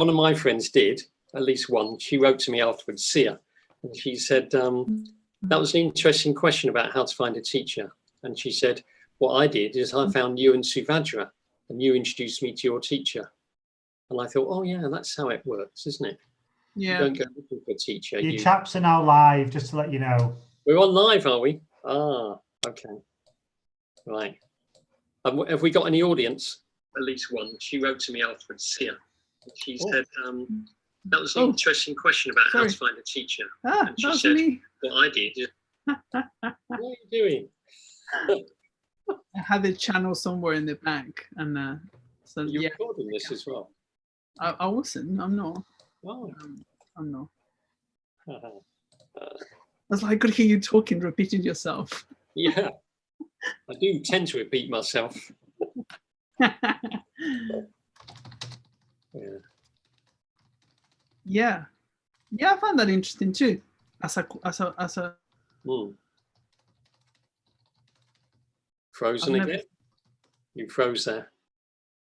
one of my friends did, at least one. She wrote to me afterwards, Sia, and she said, that was an interesting question about how to find a teacher. And she said, what I did is I found you and Suvajra, and you introduced me to your teacher. And I thought, oh yeah, that's how it works, isn't it? Yeah. You don't go looking for a teacher. You chaps are now live, just to let you know. We're on live, are we? Ah, okay. Right. Have we got any audience? At least one. She wrote to me afterwards, Sia. And she said, that was an interesting question about how to find a teacher. And she said, what I did is... What are you doing? I had a channel somewhere in the back. And so you're recording this as well? I wasn't. I'm not. Oh. I'm not. I was like, I could hear you talking, repeating yourself. Yeah. I do tend to repeat myself. Yeah, I found that interesting too. Frozen again? You froze there.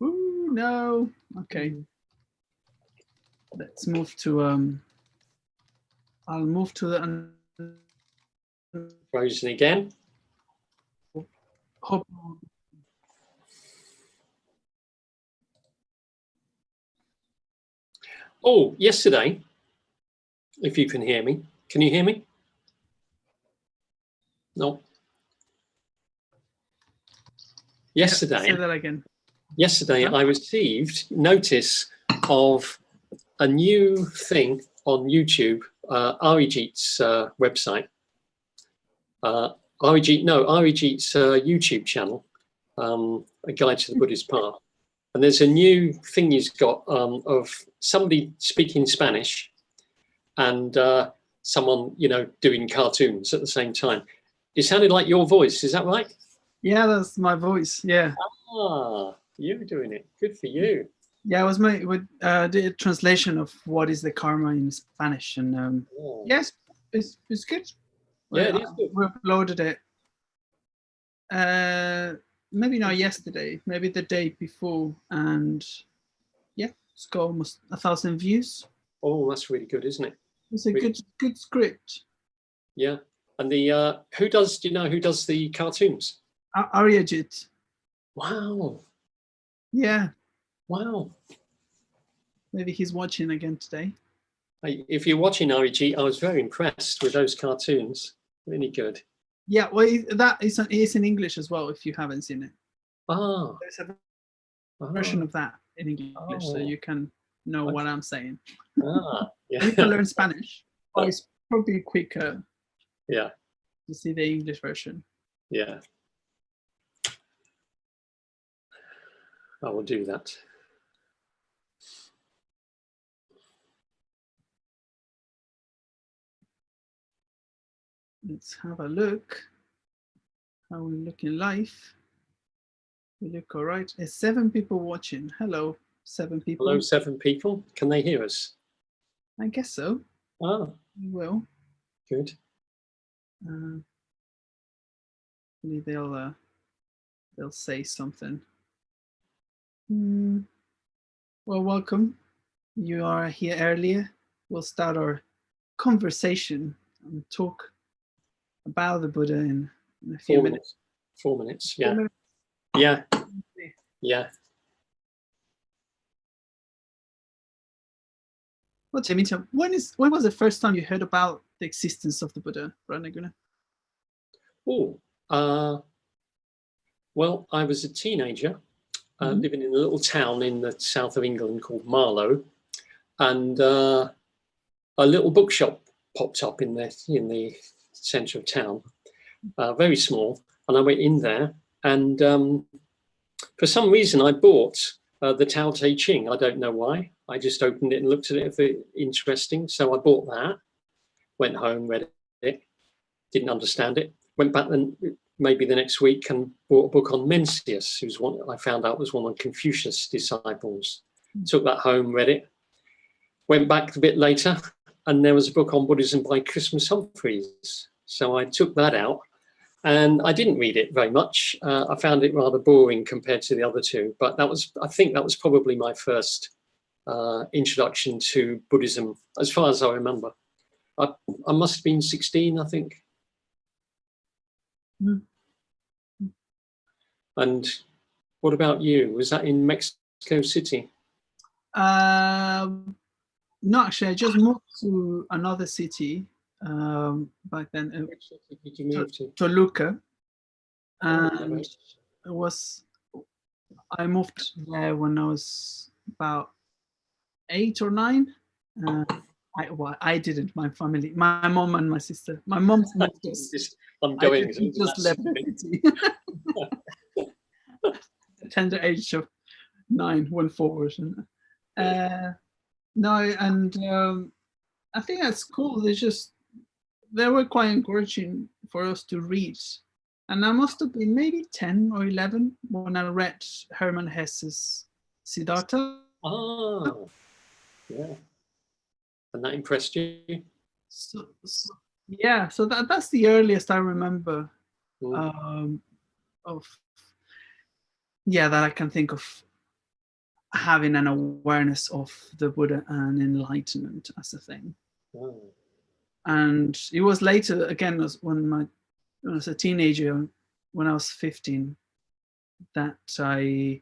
Ooh, no. Okay. Let's move to I'll move to the frozen again. Oh, yesterday, if you can hear me. Can you hear me? No. Yesterday. Say that again. Yesterday, I received notice of a new thing on YouTube, Arijit's website. Arijit's YouTube channel, A Guide to the Buddhist Path. And there's a new thing he's got of somebody speaking Spanish and someone, doing cartoons at the same time. It sounded like your voice. Is that right? Yeah, that's my voice. Yeah. Ah, you were doing it. Good for you. Yeah, it was the translation of what is the karma in Spanish, and yes, it's good. Yeah, it is good. We uploaded it. Maybe not yesterday, maybe the day before, and yeah, it's got almost 1,000 views. Oh, that's really good, isn't it? It's a good script. Yeah, and the who does the cartoons? Arijit. Wow. Yeah. Wow. Maybe he's watching again today. If you're watching Arijit, I was very impressed with those cartoons. Really good. Yeah, well, that is in English as well, if you haven't seen it. Ah. There's a version of that in English, so you can know what I'm saying. Ah, yeah. You can learn Spanish, but it's probably quicker to see the English version. Yeah. I will do that. Let's have a look. How we look in live. We look all right. There's 7 people watching. Hello, 7 people. Hello, 7 people. Can they hear us? I guess so. Ah. We will. Good. Maybe they'll say something. Well, welcome. You are here earlier. We'll start our conversation and talk about the Buddha in a few minutes. 4 minutes, yeah. 4 minutes. Yeah. Yeah. Well, Timmy, when was the first time you heard about the existence of the Buddha, Ratnaguna? Well, I was a teenager living in a little town in the south of England called Marlow, and a little bookshop popped up in the centre of town, very small, and I went in there, and for some reason I bought the Tao Te Ching. I don't know why. I just opened it and looked at it, very interesting, so I bought that, went home, read it, didn't understand it, went back then maybe the next week and bought a book on Mencius, who's one I found out was one of Confucius' disciples. Took that home, read it, went back a bit later, and there was a book on Buddhism by Christmas Humphreys. So I took that out, and I didn't read it very much. I found it rather boring compared to the other two, but I think that was probably my first introduction to Buddhism, as far as I remember. I must have been 16, I think. Mm. And what about you? Was that in Mexico City? No, actually, I just moved to another city back then, Which city did you move to? Toluca, Oh, and right. I moved there when I was about 8 or 9. I didn't. My family, my mom and my sister. My mom moved us. I'm going. We just left the city. The tender age of 9 went forward. No, and I think that's cool. They were quite encouraging for us to read. And I must have been maybe 10 or 11 when I read Hermann Hesse's Siddhartha. Oh, yeah. And that impressed you? So that's the earliest I remember that I can think of having an awareness of the Buddha and enlightenment as a thing. Oh. And it was later, again, when I was a teenager, when I was 15, that I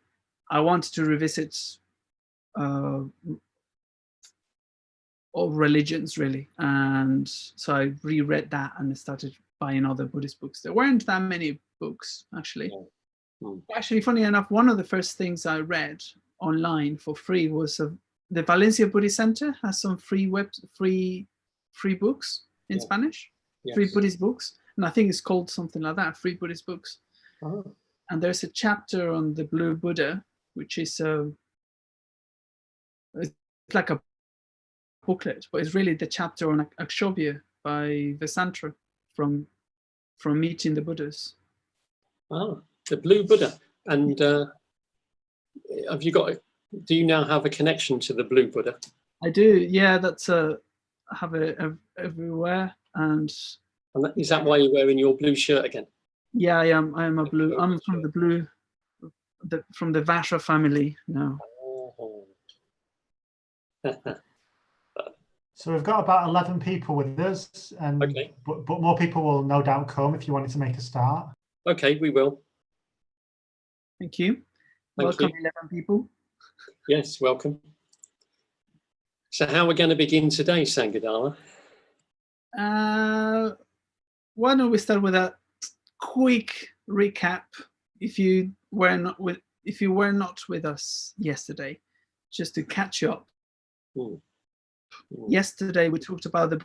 wanted to revisit all religions, really. And so I reread that and started buying other Buddhist books. There weren't that many books, actually. Actually, funny enough, one of the first things I read online for free was the Valencia Buddhist Center has some free books in Spanish, free Buddhist books, and I think it's called something like that, free Buddhist books. Oh. And there's a chapter on the Blue Buddha, which is it's like a booklet, but it's really the chapter on Akshobhya by Vesantra from Meeting the Buddhas. Oh, the Blue Buddha. And do you now have a connection to the Blue Buddha? I do, yeah. I have it everywhere. And is that why you're wearing your blue shirt again? Yeah, I am. I am a blue. I'm from the blue, from the Vashra family now. Oh. So we've got about 11 people with us, and but more people will no doubt come if you wanted to make a start. Okay, we will. Thank you. Welcome, 11 people. Yes, welcome. So how are we going to begin today, Sanghadhara? Why don't we start with a quick recap? If you were not with us yesterday, just to catch you up. Yesterday we talked about the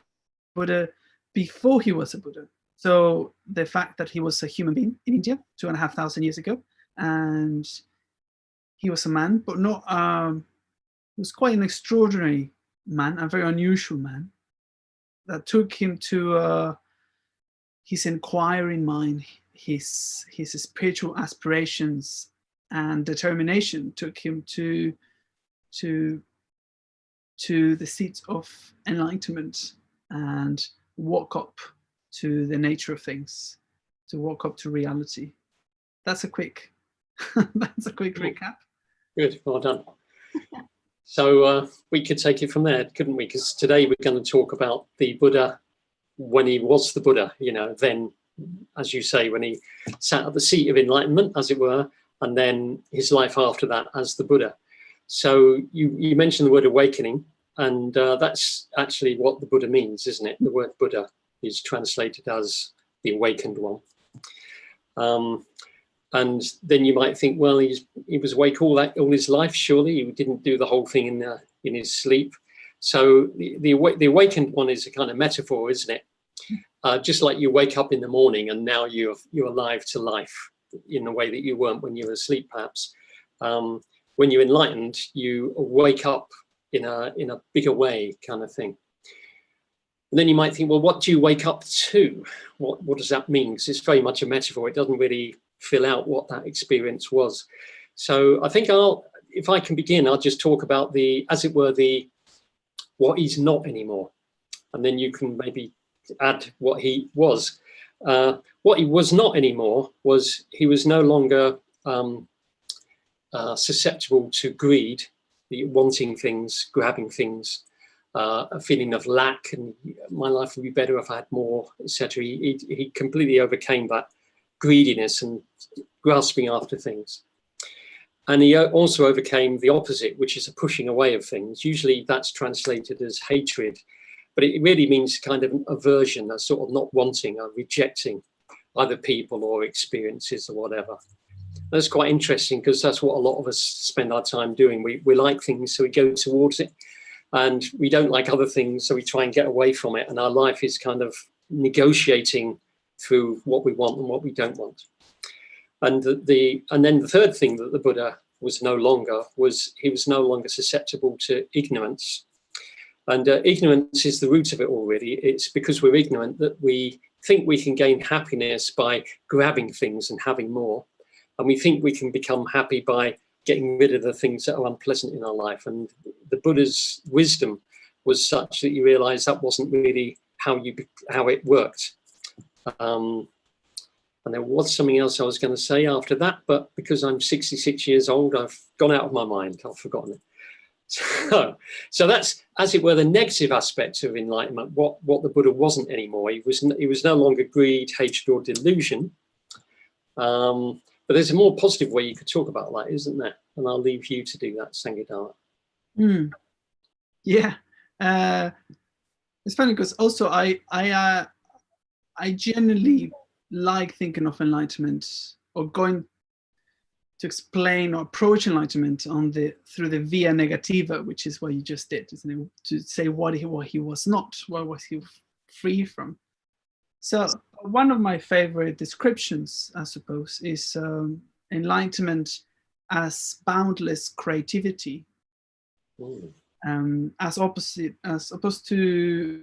Buddha before he was a Buddha. So the fact that he was a human being in India 2,500 years ago, and he was a man, but not. He was quite an extraordinary man, a very unusual man, that took him to his inquiring mind, his spiritual aspirations and determination took him to the seat of enlightenment and woke up to the nature of things, to woke up to reality. That's a quick recap. Good, well done. So we could take it from there, couldn't we? Because today we're going to talk about the Buddha when he was the Buddha, then, as you say, when he sat at the seat of enlightenment, as it were, and then his life after that as the Buddha. So you mentioned the word awakening, and that's actually what the Buddha means, isn't it? The word Buddha is translated as the awakened one. And then you might think, well, he was awake all his life, surely. He didn't do the whole thing in his sleep. So the awakened one is a kind of metaphor, isn't it? Just like you wake up in the morning and now you're alive to life in a way that you weren't when you were asleep, perhaps. When you're enlightened, you wake up in a bigger way, kind of thing. And then you might think, well, what do you wake up to? What does that mean? Because it's very much a metaphor. It doesn't really fill out what that experience was. So I think if I can begin, I'll just talk about as it were, what he's not anymore. And then you can maybe add what he was. What he was not anymore was he was no longer susceptible to greed the wanting things, grabbing things, a feeling of lack, and my life would be better if I had more, etc. He completely overcame that greediness and grasping after things. And he also overcame the opposite, which is a pushing away of things. Usually that's translated as hatred, but it really means kind of aversion, a sort of not wanting, or rejecting either people or experiences or whatever. That's quite interesting, because that's what a lot of us spend our time doing. We like things, so we go towards it, and we don't like other things, so we try and get away from it. And our life is kind of negotiating through what we want and what we don't want. And then the third thing that the Buddha was no longer was, he was no longer susceptible to ignorance. And ignorance is the root of it all, really. It's because we're ignorant that we think we can gain happiness by grabbing things and having more. And we think we can become happy by getting rid of the things that are unpleasant in our life. And the Buddha's wisdom was such that you realize that wasn't really how it worked. And there was something else I was going to say after that, but because I'm 66 years old, I've gone out of my mind. I've forgotten it. So that's, as it were, the negative aspect of enlightenment. What the Buddha wasn't anymore. He was no longer greed, hatred, or delusion. But there's a more positive way you could talk about that, isn't there? And I'll leave you to do that, Sanghadhara. Yeah, it's funny because also I generally like thinking of enlightenment, or going to explain or approach enlightenment through the via negativa, which is what you just did, isn't it? To say what he was not, what was he free from. So one of my favorite descriptions, I suppose, is enlightenment as boundless creativity, as opposed to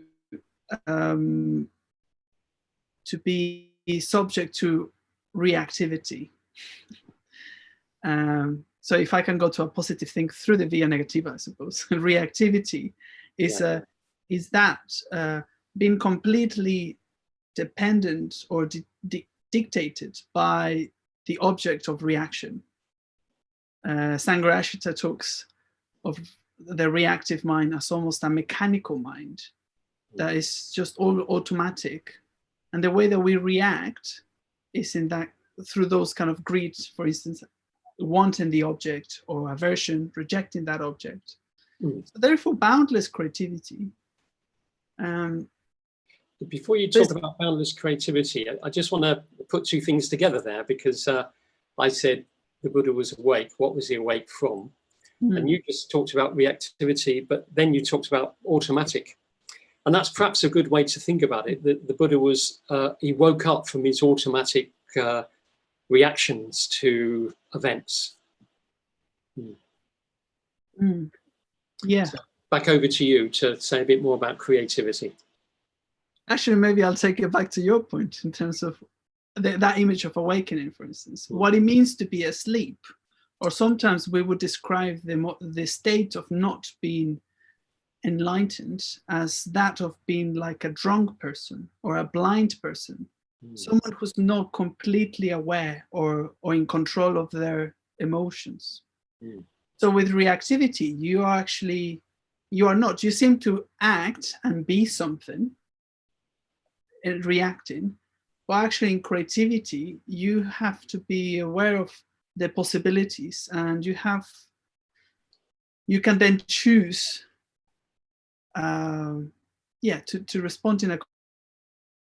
be subject to reactivity. So if I can go to a positive thing through the via negativa, I suppose, reactivity is being completely dependent or dictated by the object of reaction. Sangharakshita talks of the reactive mind as almost a mechanical mind that is just all automatic, and the way that we react is in that through those kind of greed, for instance, wanting the object, or aversion, rejecting that object. So therefore, boundless creativity. Before you talk about boundless creativity, I just want to put two things together there, because I said the Buddha was awake. What was he awake from? And you just talked about reactivity, but then you talked about automatic. And that's perhaps a good way to think about it. The Buddha was, he woke up from his automatic reactions to events. Yeah. So back over to you to say a bit more about creativity. Actually, maybe I'll take it back to your point in terms of that image of awakening, for instance, what it means to be asleep. Or sometimes we would describe the state of not being enlightened as that of being like a drunk person or a blind person, someone who's not completely aware or in control of their emotions. So with reactivity, you seem to act and be something and reacting, but actually in creativity, you have to be aware of the possibilities, and you can then choose to respond in a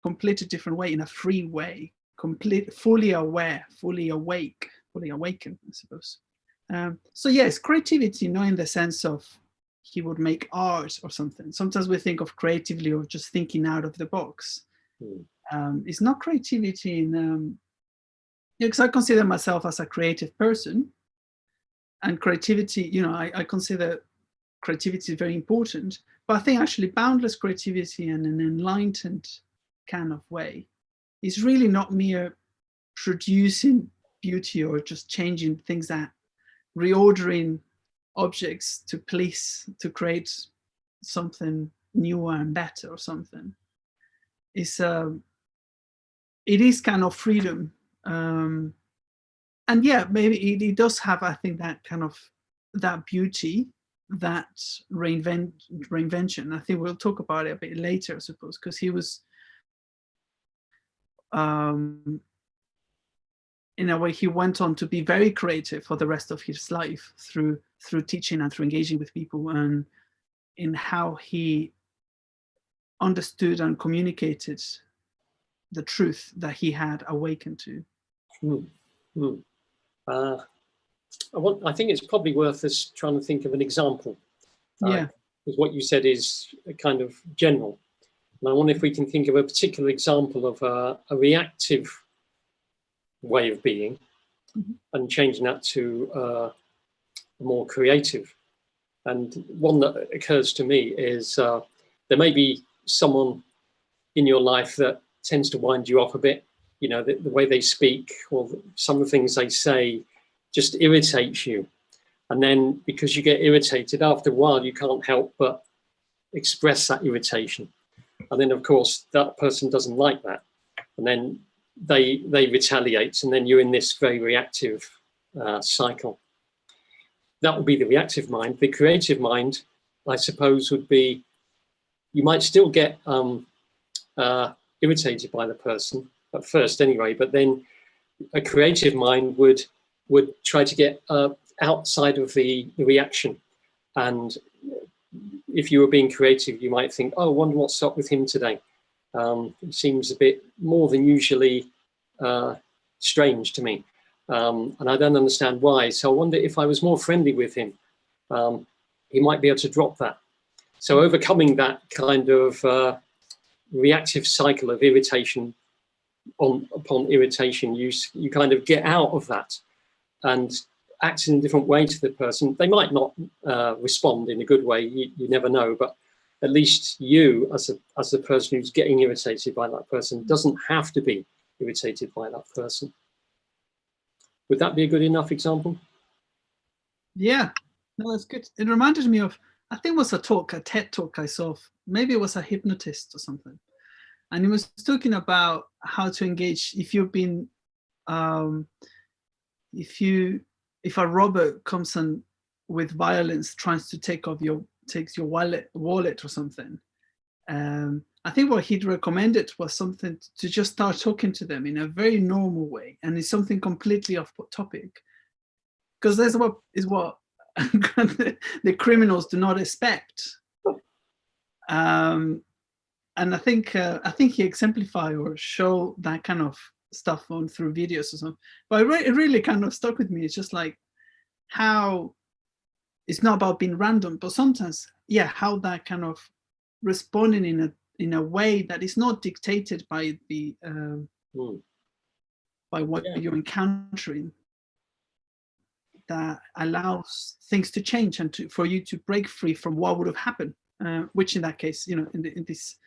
completely different way, in a free way, fully aware, fully awake, fully awakened, I suppose. So yes, creativity, not in the sense of he would make art or something. Sometimes we think of creatively or just thinking out of the box. It's not creativity in because I consider myself as a creative person, and creativity, I consider creativity very important, but I think actually boundless creativity in an enlightened kind of way is really not mere producing beauty or just changing things, that reordering objects to create something newer and better or something. It is kind of freedom. And yeah, maybe it does have, I think, that kind of that beauty that reinvention. I think we'll talk about it a bit later, I suppose, because he was, in a way, he went on to be very creative for the rest of his life through teaching and through engaging with people, and in how he understood and communicated the truth that he had awakened to. I think it's probably worth us trying to think of an example. Yeah. Because what you said is kind of general. And I wonder if we can think of a particular example of a reactive way of being and changing that to a more creative. And one that occurs to me is there may be someone in your life that tends to wind you up a bit. You know, the way they speak or some of the things they say just irritates you. And then because you get irritated, after a while, you can't help but express that irritation. And then, of course, that person doesn't like that. And then they retaliate. And then you're in this very reactive cycle. That would be the reactive mind. The creative mind, I suppose, would be, you might still get irritated by the person at first anyway, but then a creative mind would try to get outside of the reaction. And if you were being creative, you might think, oh, I wonder what's up with him today. It seems a bit more than usually strange to me. And I don't understand why. So I wonder if I was more friendly with him, he might be able to drop that. So overcoming that kind of reactive cycle of irritation upon irritation, you kind of get out of that and act in a different way to the person. They might not respond in a good way, you never know, but at least you, as the person who's getting irritated by that person, doesn't have to be irritated by that person. Would that be a good enough example? Yeah, no, that's good. It reminded me of, I think it was a TED talk I saw, maybe it was a hypnotist or something. And he was talking about how to engage if you've been, if a robber comes in with violence, tries to takes your wallet or something. I think what he'd recommended was something to just start talking to them in a very normal way, and it's something completely off topic, because that's what the criminals do not expect. And I think he exemplified or show that kind of stuff on through videos or something. But it really kind of stuck with me. It's just like how it's not about being random, but sometimes, yeah, how that kind of responding in a way that is not dictated by the by what you're encountering, that allows things to change and for you to break free from what would have happened, which in that case, you know, in this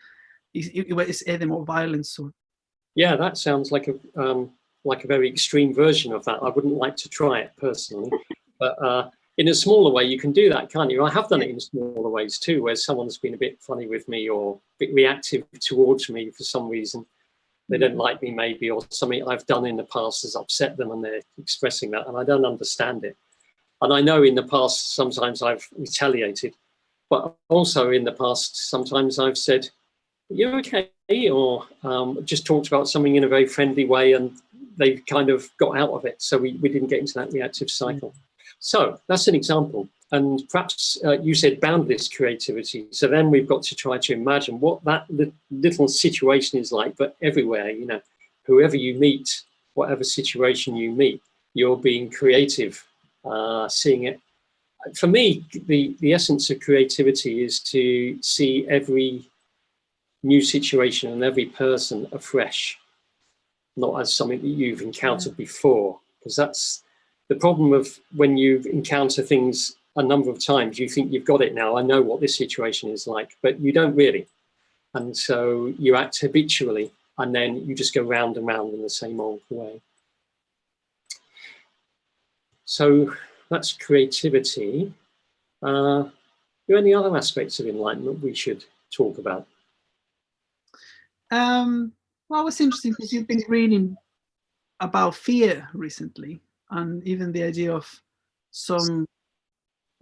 is either more violence or. Yeah, that sounds like a very extreme version of that. I wouldn't like to try it personally, but in a smaller way, you can do that, can't you? I have done it in smaller ways too, where someone's been a bit funny with me or a bit reactive towards me for some reason. They don't like me maybe, or something I've done in the past has upset them and they're expressing that, and I don't understand it. And I know in the past, sometimes I've retaliated, but also in the past, sometimes I've said, "You're okay," or just talked about something in a very friendly way, and they kind of got out of it. So we didn't get into that reactive cycle. So that's an example. And perhaps you said boundless creativity. So then we've got to try to imagine what that little situation is like, but everywhere, you know, whoever you meet, whatever situation you meet, you're being creative, seeing it. For me, the essence of creativity is to see every new situation and every person afresh, not as something that you've encountered before, because that's the problem of when you encounter things a number of times, you think you've got it now. I know what this situation is like, but you don't really. And so you act habitually, and then you just go round and round in the same old way. So that's creativity. Are there any other aspects of enlightenment we should talk about? Well, it's interesting because you've been reading about fear recently, and even the idea of some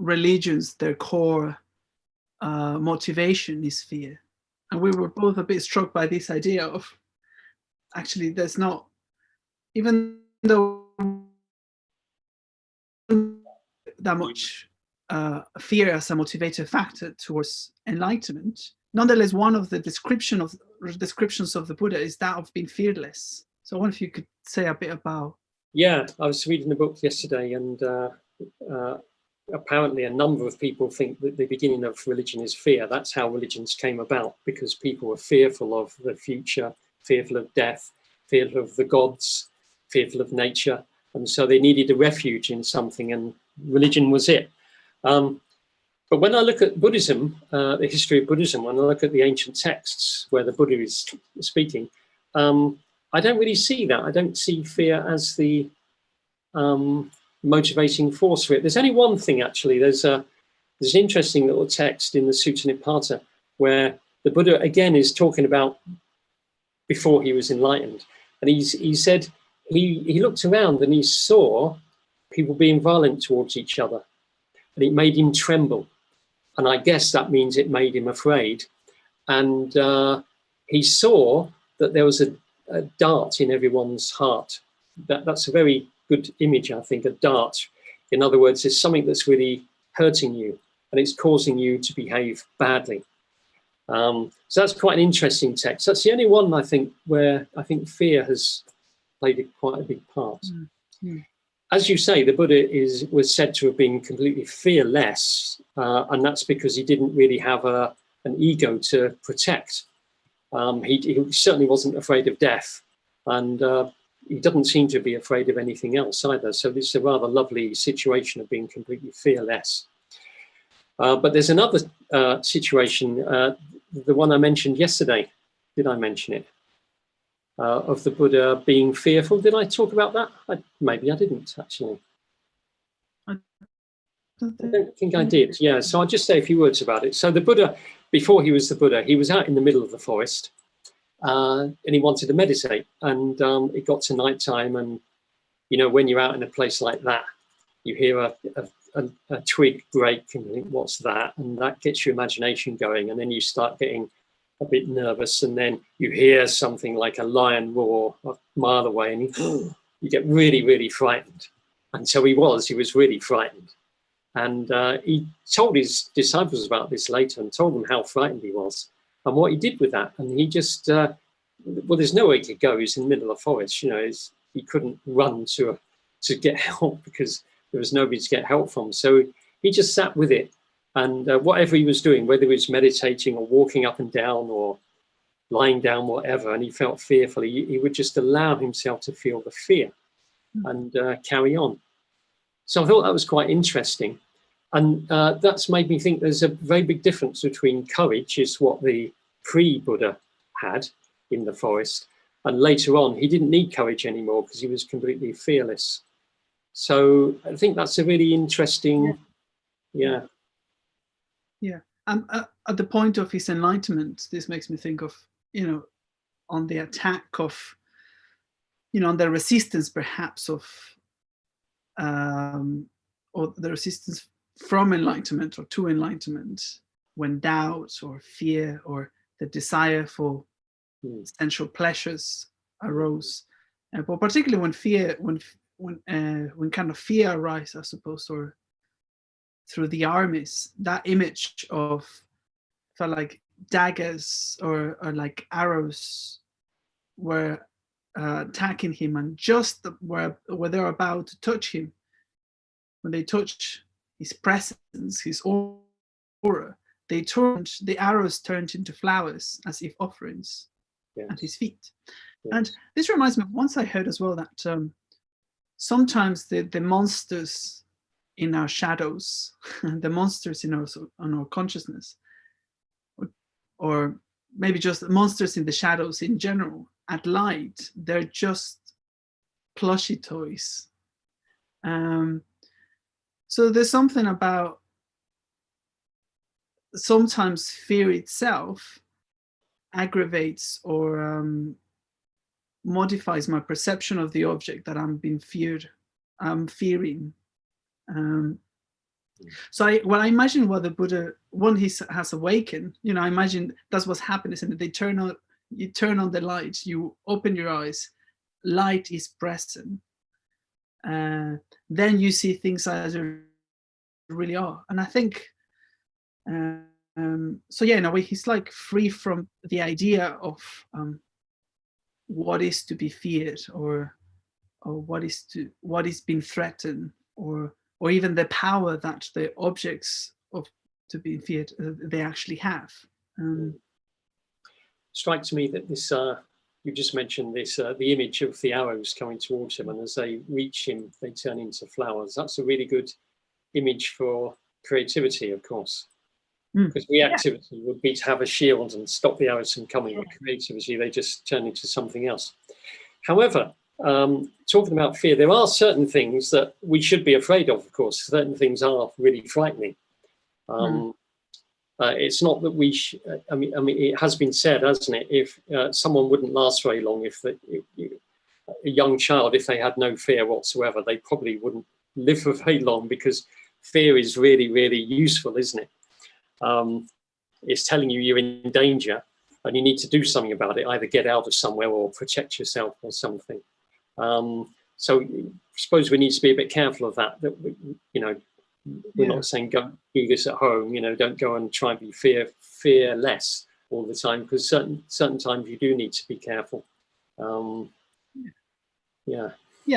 religions, their core motivation is fear. And we were both a bit struck by this idea of, actually, there's not, even though that much fear as a motivator factor towards enlightenment, nonetheless, one of the descriptions of the Buddha is that of being fearless. So I wonder if you could say a bit about. Yeah, I was reading the book yesterday, and apparently a number of people think that the beginning of religion is fear. That's how religions came about, because people were fearful of the future, fearful of death, fearful of the gods, fearful of nature. And so they needed a refuge in something, and religion was it. But when I look at Buddhism, the history of Buddhism, when I look at the ancient texts where the Buddha is speaking, I don't really see that. I don't see fear as the motivating force for it. There's only one thing, actually. There's an interesting little text in the Sutta Nipata where the Buddha, again, is talking about before he was enlightened. And he said he looked around and he saw people being violent towards each other. And it made him tremble. And I guess that means it made him afraid. And he saw that there was a dart in everyone's heart. That's a very good image, I think, a dart. In other words, it's something that's really hurting you and it's causing you to behave badly. So that's quite an interesting text. That's the only one, I think, where I think fear has played quite a big part. Mm-hmm. As you say, the Buddha was said to have been completely fearless, and that's because he didn't really have an ego to protect. He certainly wasn't afraid of death, and he doesn't seem to be afraid of anything else either. So this is a rather lovely situation of being completely fearless. But there's another situation, the one I mentioned yesterday. Did I mention it? Of the Buddha being fearful. Did I talk about that? Maybe I didn't, actually. I don't think I did. Yeah, so I'll just say a few words about it. So the Buddha, before he was the Buddha, he was out in the middle of the forest and he wanted to meditate. And it got to nighttime, and, you know, when you're out in a place like that, you hear a twig break and you think, what's that? And that gets your imagination going. And then you start getting a bit nervous, and then you hear something like a lion roar a mile away, and you get really, really frightened. And so he was really frightened. And he told his disciples about this later and told them how frightened he was and what he did with that. And he just, well, there's nowhere he could go. He's in the middle of the forest, you know, he couldn't run to get help because there was nobody to get help from. So he just sat with it. And whatever he was doing, whether he was meditating or walking up and down or lying down, whatever, and he felt fearful, he would just allow himself to feel the fear and carry on. So I thought that was quite interesting. And that's made me think there's a very big difference between courage, is what the pre-Buddha had in the forest. And later on, he didn't need courage anymore because he was completely fearless. So I think that's a really interesting, yeah. Yeah, at the point of his enlightenment, this makes me think of, you know, on the attack of, you know, on the resistance perhaps of, or the resistance from enlightenment or to enlightenment, when doubt or fear or the desire for sensual pleasures arose, but particularly when fear, when kind of fear arises, I suppose, or through the armies, that image of, felt like daggers or like arrows were attacking him, and just where they're about to touch him, when they touch his presence, his aura, the arrows turned into flowers as if offerings at his feet. And this reminds me of once I heard as well that sometimes the monsters in our shadows, the monsters in our consciousness, or maybe just monsters in the shadows in general, at light, they're just plushy toys. So there's something about sometimes fear itself aggravates or modifies my perception of the object that I'm fearing. So I imagine what the Buddha, when he has awakened, you know, I imagine that's what's happening, and you turn on the light, you open your eyes, light is present, then you see things as they really are. And I think, so yeah, in a way, he's like free from the idea of what is to be feared, or what is being threatened, or even the power that the objects of to be feared they actually have. Strikes me that this you just mentioned this the image of the arrows coming towards him, and as they reach him they turn into flowers. That's a really good image for creativity, of course, because reactivity would be to have a shield and stop the arrows from coming. With creativity, they just turn into something else. However, talking about fear, there are certain things that we should be afraid of course. Certain things are really frightening. It's not that we I mean it has been said, hasn't it, if someone wouldn't last very long, if a young child, if they had no fear whatsoever, they probably wouldn't live for very long, because fear is really, really useful, isn't it? It's telling you you're in danger and you need to do something about it, either get out of somewhere or protect yourself or something. So I suppose we need to be a bit careful of that, we, you know, we're not saying go do this at home, you know, don't go and try and be fearless all the time, because certain times you do need to be careful. I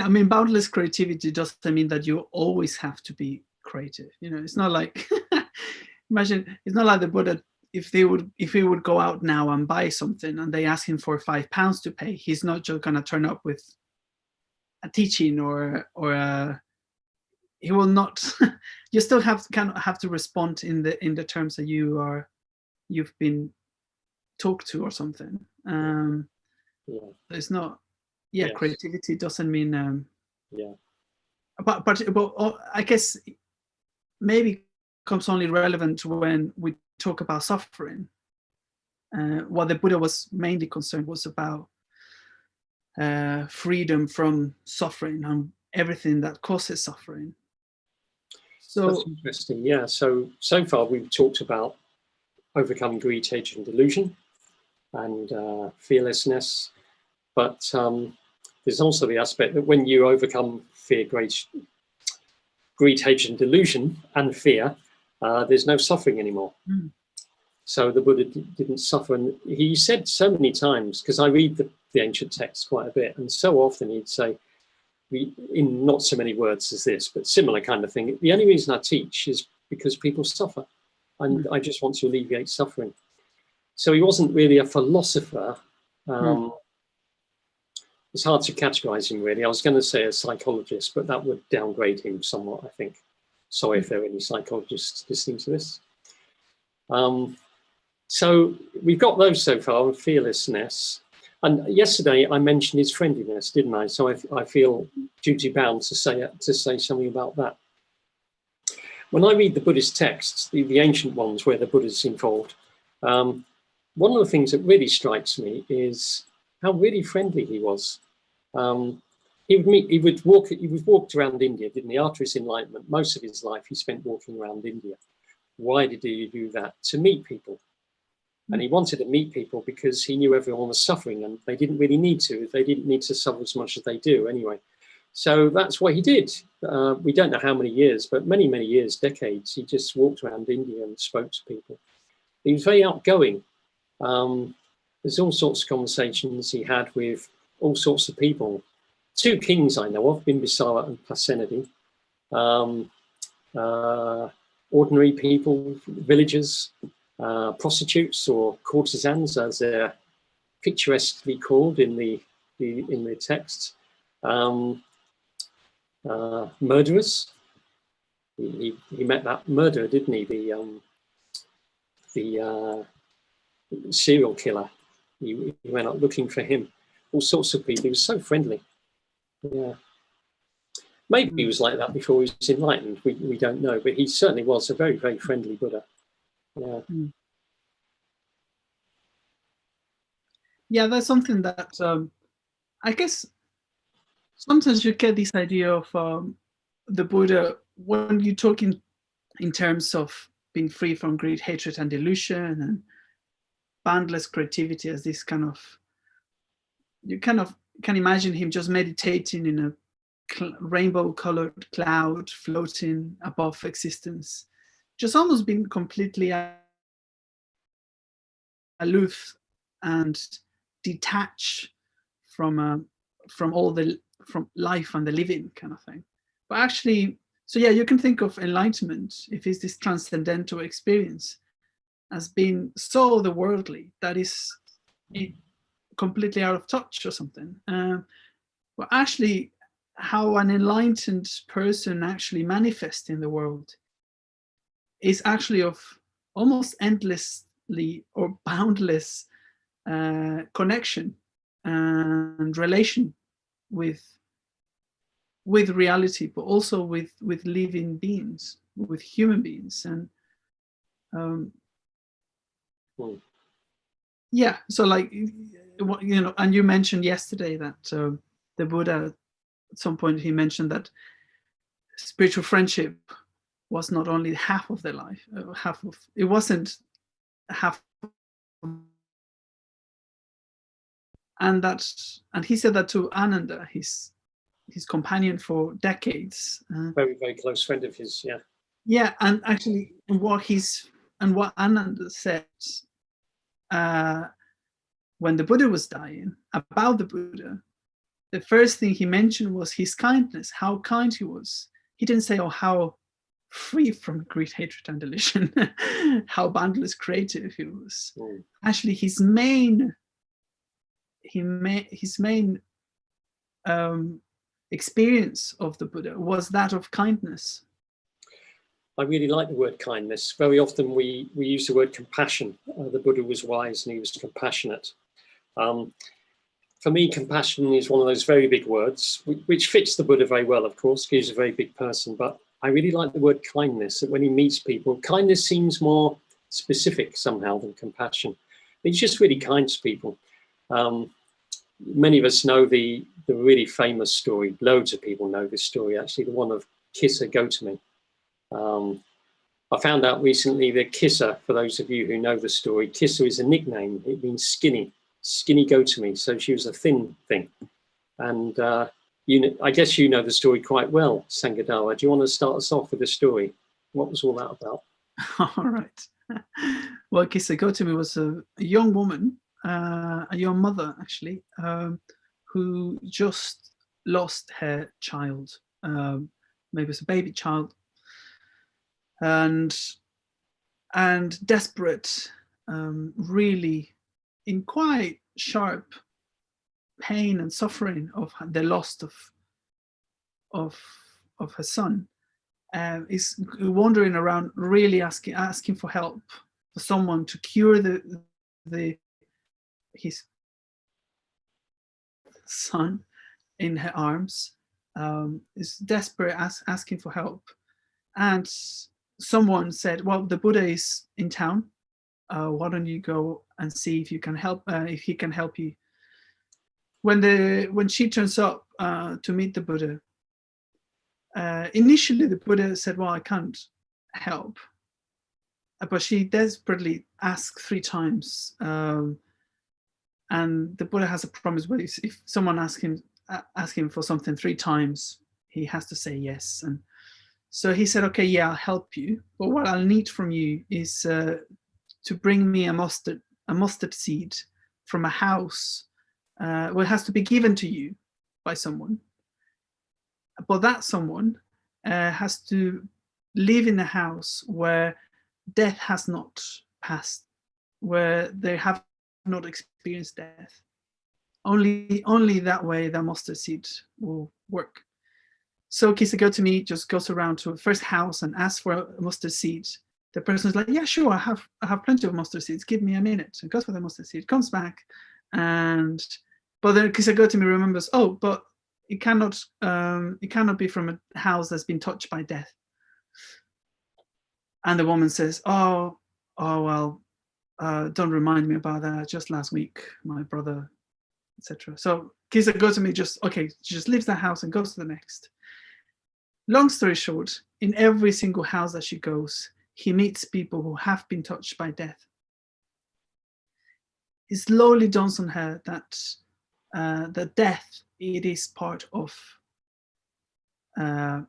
mean, boundless creativity doesn't mean that you always have to be creative, you know. It's not like imagine, it's not like the Buddha, if he would go out now and buy something and they ask him for £5 to pay, he's not just gonna turn up with a teaching or he will not. You still kind of have to respond in the terms that you've been talked to or something. It's not. Creativity doesn't mean. But I guess maybe becomes only relevant when we talk about suffering. What the Buddha was mainly concerned was about freedom from suffering and everything that causes suffering. So that's interesting. Yeah. So far we've talked about overcoming greed, hatred, and delusion, and fearlessness. But there's also the aspect that when you overcome fear, greed, hatred, and delusion, and fear, there's no suffering anymore. So the Buddha didn't suffer, and he said so many times, because I read the ancient texts quite a bit, and so often he'd say, in not so many words as this, but similar kind of thing, the only reason I teach is because people suffer, and I just want to alleviate suffering. So he wasn't really a philosopher. It's hard to categorize him, really. I was going to say a psychologist, but that would downgrade him somewhat, I think. Sorry if there are any psychologists listening to this. So we've got those so far, and fearlessness. And yesterday I mentioned his friendliness, didn't I? So I feel duty bound to say something about that. When I read the Buddhist texts, the ancient ones where the Buddha's involved, one of the things that really strikes me is how really friendly he was. He would walk around India, didn't he? After his enlightenment, most of his life he spent walking around India. Why did he do that? To meet people. And he wanted to meet people because he knew everyone was suffering, and they didn't really need to. They didn't need to suffer as much as they do anyway. So that's what he did. We don't know how many years, but many, many years, decades. He just walked around India and spoke to people. He was very outgoing. There's all sorts of conversations he had with all sorts of people. Two kings I know of, Bimbisara and Pasenadi. Ordinary people, villagers, prostitutes or courtesans, as they're picturesquely called in the texts, murderers. He met that murderer, didn't he? The serial killer. He went out looking for him. All sorts of people. He was so friendly. Yeah. Maybe he was like that before he was enlightened. We don't know, but he certainly was a very, very friendly Buddha. Yeah. Yeah, that's something that I guess sometimes you get this idea of the Buddha when you're talking in terms of being free from greed, hatred, and delusion, and boundless creativity as this kind of, you kind of can imagine him just meditating in a rainbow colored cloud floating above existence, just almost being completely aloof and detached from from life and the living kind of thing. But actually, so yeah, you can think of enlightenment, if it's this transcendental experience, as being so otherworldly that is completely out of touch or something. But actually, how an enlightened person actually manifests in the world is actually of almost endlessly or boundless connection and relation with reality, but also with living beings, with human beings. And yeah, so like, you know, and you mentioned yesterday that the Buddha, at some point he mentioned that spiritual friendship was not only half of their life, it wasn't half, and he said that to Ananda, his companion for decades. Very, very close friend of his, yeah. Yeah, and actually what Ananda said when the Buddha was dying about the Buddha, the first thing he mentioned was his kindness, how kind he was. He didn't say, oh, how free from greed, hatred, and delusion, how boundless creative he was. Actually, his main experience of the Buddha was that of kindness. I really like the word kindness. Very often we use the word compassion. The Buddha was wise and he was compassionate. For me, compassion is one of those very big words, which fits the Buddha very well, of course. He's a very big person, but I really like the word kindness, that when he meets people, kindness seems more specific somehow than compassion. He's just really kind to people. Many of us know the really famous story. Loads of people know this story, actually, the one of Kissa Gotami. I found out recently that Kissa, for those of you who know the story, Kissa is a nickname. It means skinny Gotami. So she was a thin thing. And I guess you know the story quite well, Sanghadhara. Do you want to start us off with the story? What was all that about? All right. Well, Kissa Gotami was a young woman, a young mother, actually, who just lost her child. Maybe it was a baby child. And desperate, really in quite sharp pain and suffering of the loss of her son, is wandering around, really asking for help, for someone to cure his son in her arms. Is desperate, asking for help, and someone said, well, the Buddha is in town, why don't you go and see if you can help, if he can help you. When she turns up to meet the Buddha, initially the Buddha said, well, I can't help, but she desperately asked 3 times, and the Buddha has a promise where if someone asks him for something 3 times, he has to say yes. And so he said, okay, yeah, I'll help you, but what I'll need from you is to bring me a mustard seed from a house. Well, it has to be given to you by someone, but that someone has to live in a house where death has not passed, where they have not experienced death. Only that way the mustard seed will work. So Kissa Gotami just goes around to the first house and asks for a mustard seed. The person's like, yeah, sure, I have plenty of mustard seeds. Give me a minute. And goes for the mustard seed, comes back, but then Kissa Gotami remembers, oh, but it cannot be from a house that's been touched by death. And the woman says, oh well, don't remind me about that. Just last week, my brother, etc. So Kissa Gotami just leaves the house and goes to the next. long story short, in every single house that she goes, he meets people who have been touched by death. It slowly dawns on her that the death, it is part of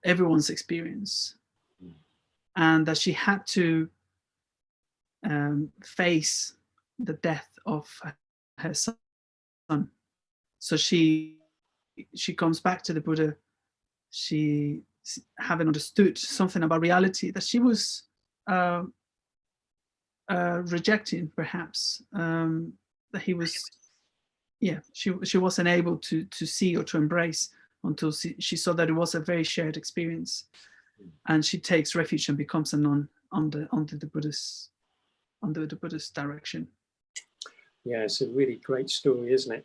everyone's experience, and that she had to face the death of her son. So she comes back to the Buddha. She, having understood something about reality that she was rejecting, perhaps, that he was, yeah, she wasn't able to see or to embrace until she saw that it was a very shared experience, and she takes refuge and becomes a nun under the Buddhist direction. Yeah, it's a really great story, isn't it?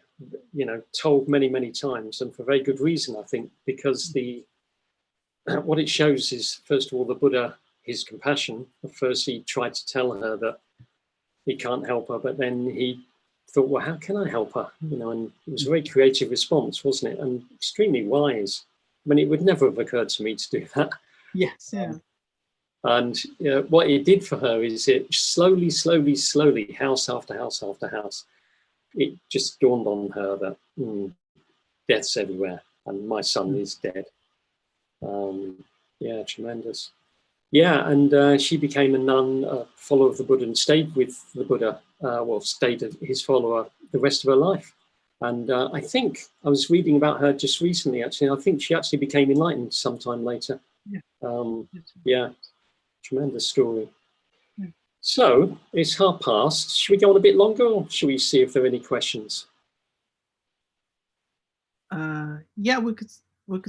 You know, told many, many times, and for very good reason, I think, because what it shows is, first of all, the Buddha, his compassion. At first, he tried to tell her that he can't help her, but then he thought, well, how can I help her? You know, and it was a very creative response, wasn't it? And extremely wise. I mean, it would never have occurred to me to do that. Yes, yeah. And what it did for her is it slowly, house after house after house, it just dawned on her that death's everywhere, and my son is dead. Yeah, tremendous. Yeah, and she became a nun, a follower of the Buddha, and stayed with the Buddha, stayed his follower the rest of her life. And I think I was reading about her just recently, actually. I think she actually became enlightened sometime later. Yeah, tremendous story. Yeah. So it's past. Should we go on a bit longer, or should we see if there are any questions? Yeah, we could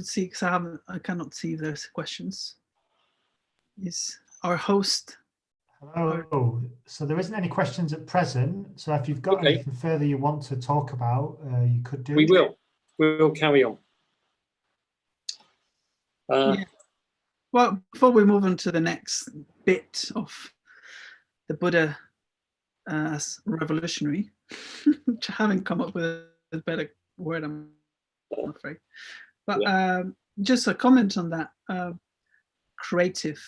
see, because I cannot see those questions. Is our host? Hello. So there isn't any questions at present. So if you've got anything further you want to talk about, you could do. We will. We'll carry on. Yeah. Well, before we move on to the next bit of the Buddha as revolutionary, which I haven't come up with a better word, I'm afraid. But just a comment on that creative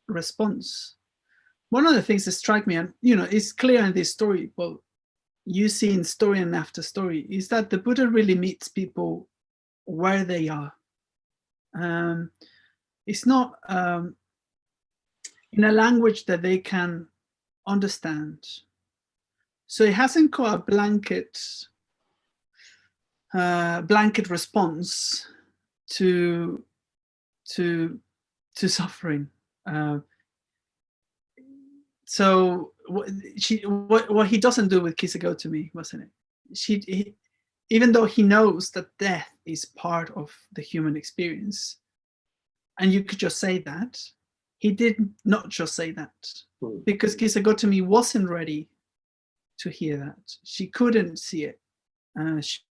response. One of the things that strike me, and it's clear in this story, but you see in story and after story, is that the Buddha really meets people where they are. It's not in a language that they can understand. So it hasn't got a blanket response to suffering. So what he doesn't do with Kisagotami, wasn't it? Even though he knows that death is part of the human experience, and you could just say that, he did not just say that, because Kisagotami wasn't ready to hear that. She couldn't see it. She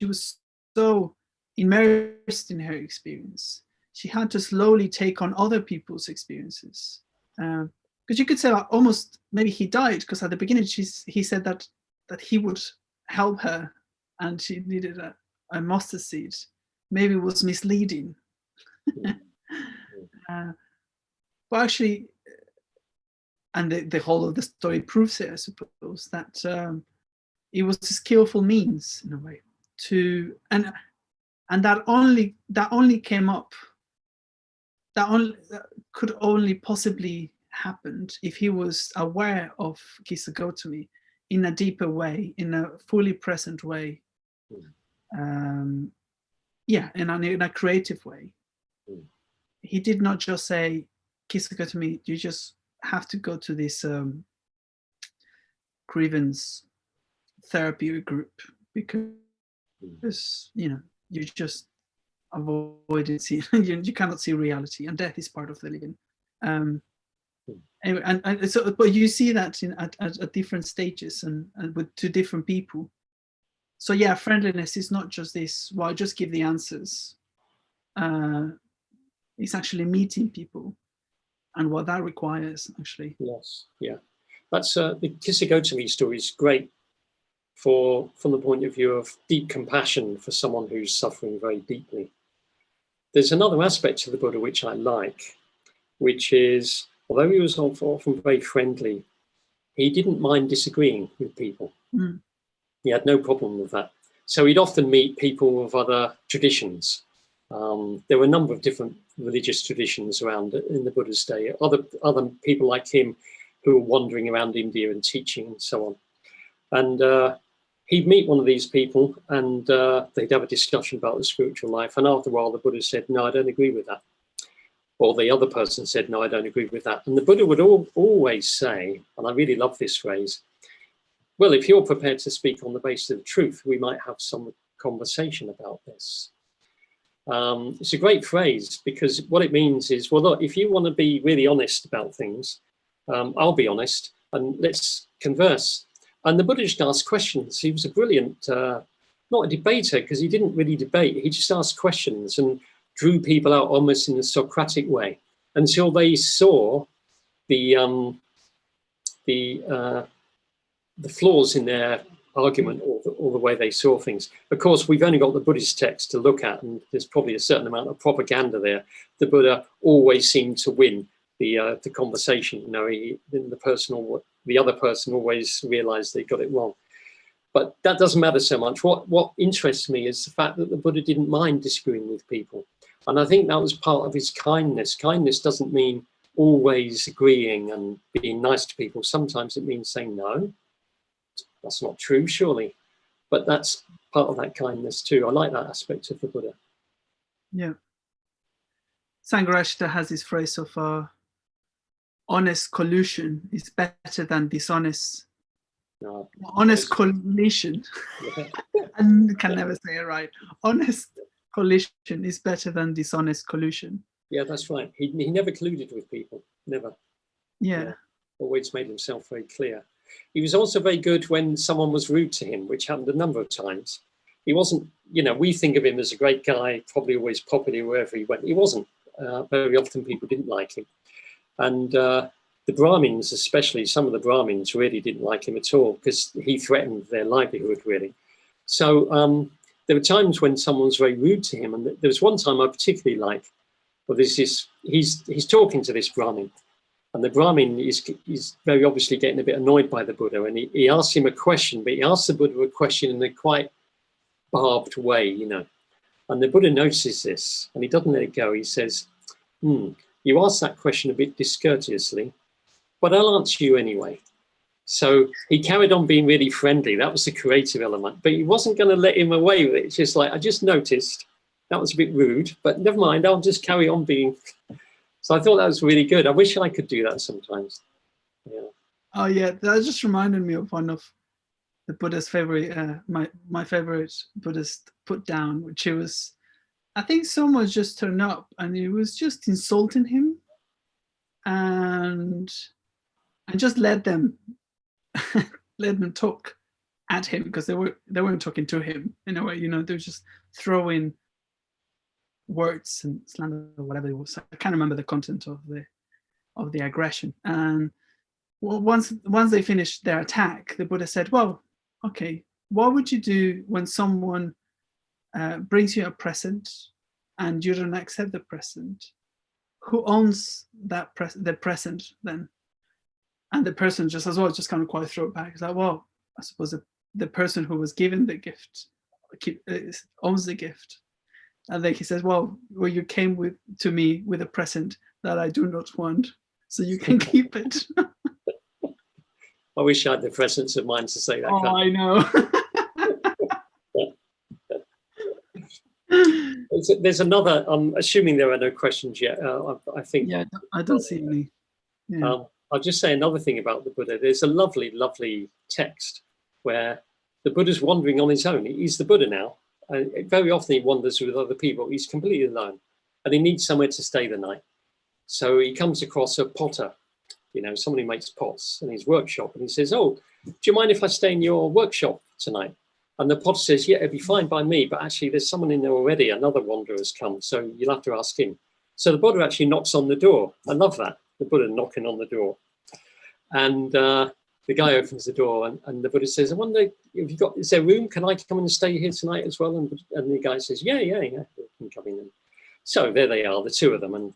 was so immersed in her experience. She had to slowly take on other people's experiences. Because you could say almost maybe he died, because at the beginning he said that he would help her and she needed a mustard seed. Maybe it was misleading. But actually, and the whole of the story proves it, I suppose, that it was a skillful means in a way and that only came up, that could only possibly happened if he was aware of Kisagotami in a deeper way, in a fully present way, in a creative way. He did not just say, Kisagotami, you just have to go to this grievance therapy group, because you just avoid seeing you cannot see reality, and death is part of the living. Anyway, and so, but you see that at different stages and to different people. So yeah, friendliness is not just this, well, just give the answers. It's actually meeting people and what that requires, actually. Yes, yeah. That's the Kisagotami story is great from the point of view of deep compassion for someone who's suffering very deeply. there's another aspect to the Buddha which I like, which is, although he was often very friendly, he didn't mind disagreeing with people. Mm. He had no problem with that. So he'd often meet people of other traditions. There were a number of different religious traditions around in the Buddha's day. Other people like him who were wandering around India and teaching and so on. And he'd meet one of these people and they'd have a discussion about the spiritual life. And after a while, the Buddha said, no, I don't agree with that. Or the other person said, no, I don't agree with that. And the Buddha would always say, and I really love this phrase, well, if you're prepared to speak on the basis of truth, we might have some conversation about this. It's a great phrase because what it means is, well, look, if you want to be really honest about things, I'll be honest and let's converse. And the Buddha just asked questions. He was a brilliant, not a debater because he didn't really debate. He just asked questions and drew people out almost in a Socratic way until they saw the flaws in their argument or the way they saw things. Of course, we've only got the Buddhist text to look at, and there's probably a certain amount of propaganda there. The Buddha always seemed to win the conversation. You know, the other person always realized they got it wrong. But that doesn't matter so much. What interests me is the fact that the Buddha didn't mind disagreeing with people. And I think that was part of his kindness. Kindness doesn't mean always agreeing and being nice to people. Sometimes it means saying, no, that's not true, surely. But that's part of that kindness too. I like that aspect of the Buddha. Yeah. Sangharakshita has this phrase of honest collusion is better than dishonest. No. Honest collision. Yeah. I can never say it right. Honest collision is better than dishonest collusion. Yeah, that's right. He never colluded with people, never. Yeah. Always made himself very clear. He was also very good when someone was rude to him, which happened a number of times. He wasn't, you know, we think of him as a great guy, probably always popular wherever he went. He wasn't. Very often people didn't like him. And the Brahmins, especially some of the Brahmins, really didn't like him at all because he threatened their livelihood, really. So there were times when someone was very rude to him. And there was one time I particularly liked. Well, he's talking to this Brahmin. And the Brahmin is very obviously getting a bit annoyed by the Buddha. And he asks him a question, but he asks the Buddha a question in a quite barbed way, you know. And the Buddha notices this and he doesn't let it go. He says, you asked that question a bit discourteously, but I'll answer you anyway. So he carried on being really friendly. That was the creative element, but he wasn't going to let him away with it. It's just like, I just noticed that was a bit rude, but never mind, I'll just carry on being. So I thought that was really good. I wish I could do that sometimes. Yeah. Oh yeah, that just reminded me of one of the Buddha's favorite, my favorite Buddhist put down, which it was, I think someone just turned up and he was just insulting him and just let them talk at him because they weren't talking to him in a way, you know, they were just throwing words and slander or whatever it was. I can't remember the content of the aggression. And once they finished their attack, the Buddha said, well, okay, what would you do when someone brings you a present and you don't accept the present? Who owns that the present then? And the person just as well just kind of quite throw it back. It's like, well, I suppose the person who was given the gift owns the gift. And then he says, well, you came to me with a present that I do not want, so you can keep it. I wish I had the presence of mind to say that. Oh, I know. There's another, I'm assuming there are no questions yet. I think. Yeah, I don't see any. Yeah. I'll just say another thing about the Buddha. There's a lovely, lovely text where the Buddha's wandering on his own. He's the Buddha now. Very often he wanders with other people. He's completely alone and he needs somewhere to stay the night. So he comes across a potter, you know, someone who makes pots in his workshop. And he says, oh, do you mind if I stay in your workshop tonight? And the potter says, yeah, it'd be fine by me. But actually there's someone in there already. Another wanderer has come. So you'll have to ask him. So the Buddha actually knocks on the door. I love that. The Buddha knocking on the door. And the guy opens the door and the Buddha says, I wonder, is there room? Can I come and stay here tonight as well? And the guy says, yeah, you can come in. So there they are, the two of them, and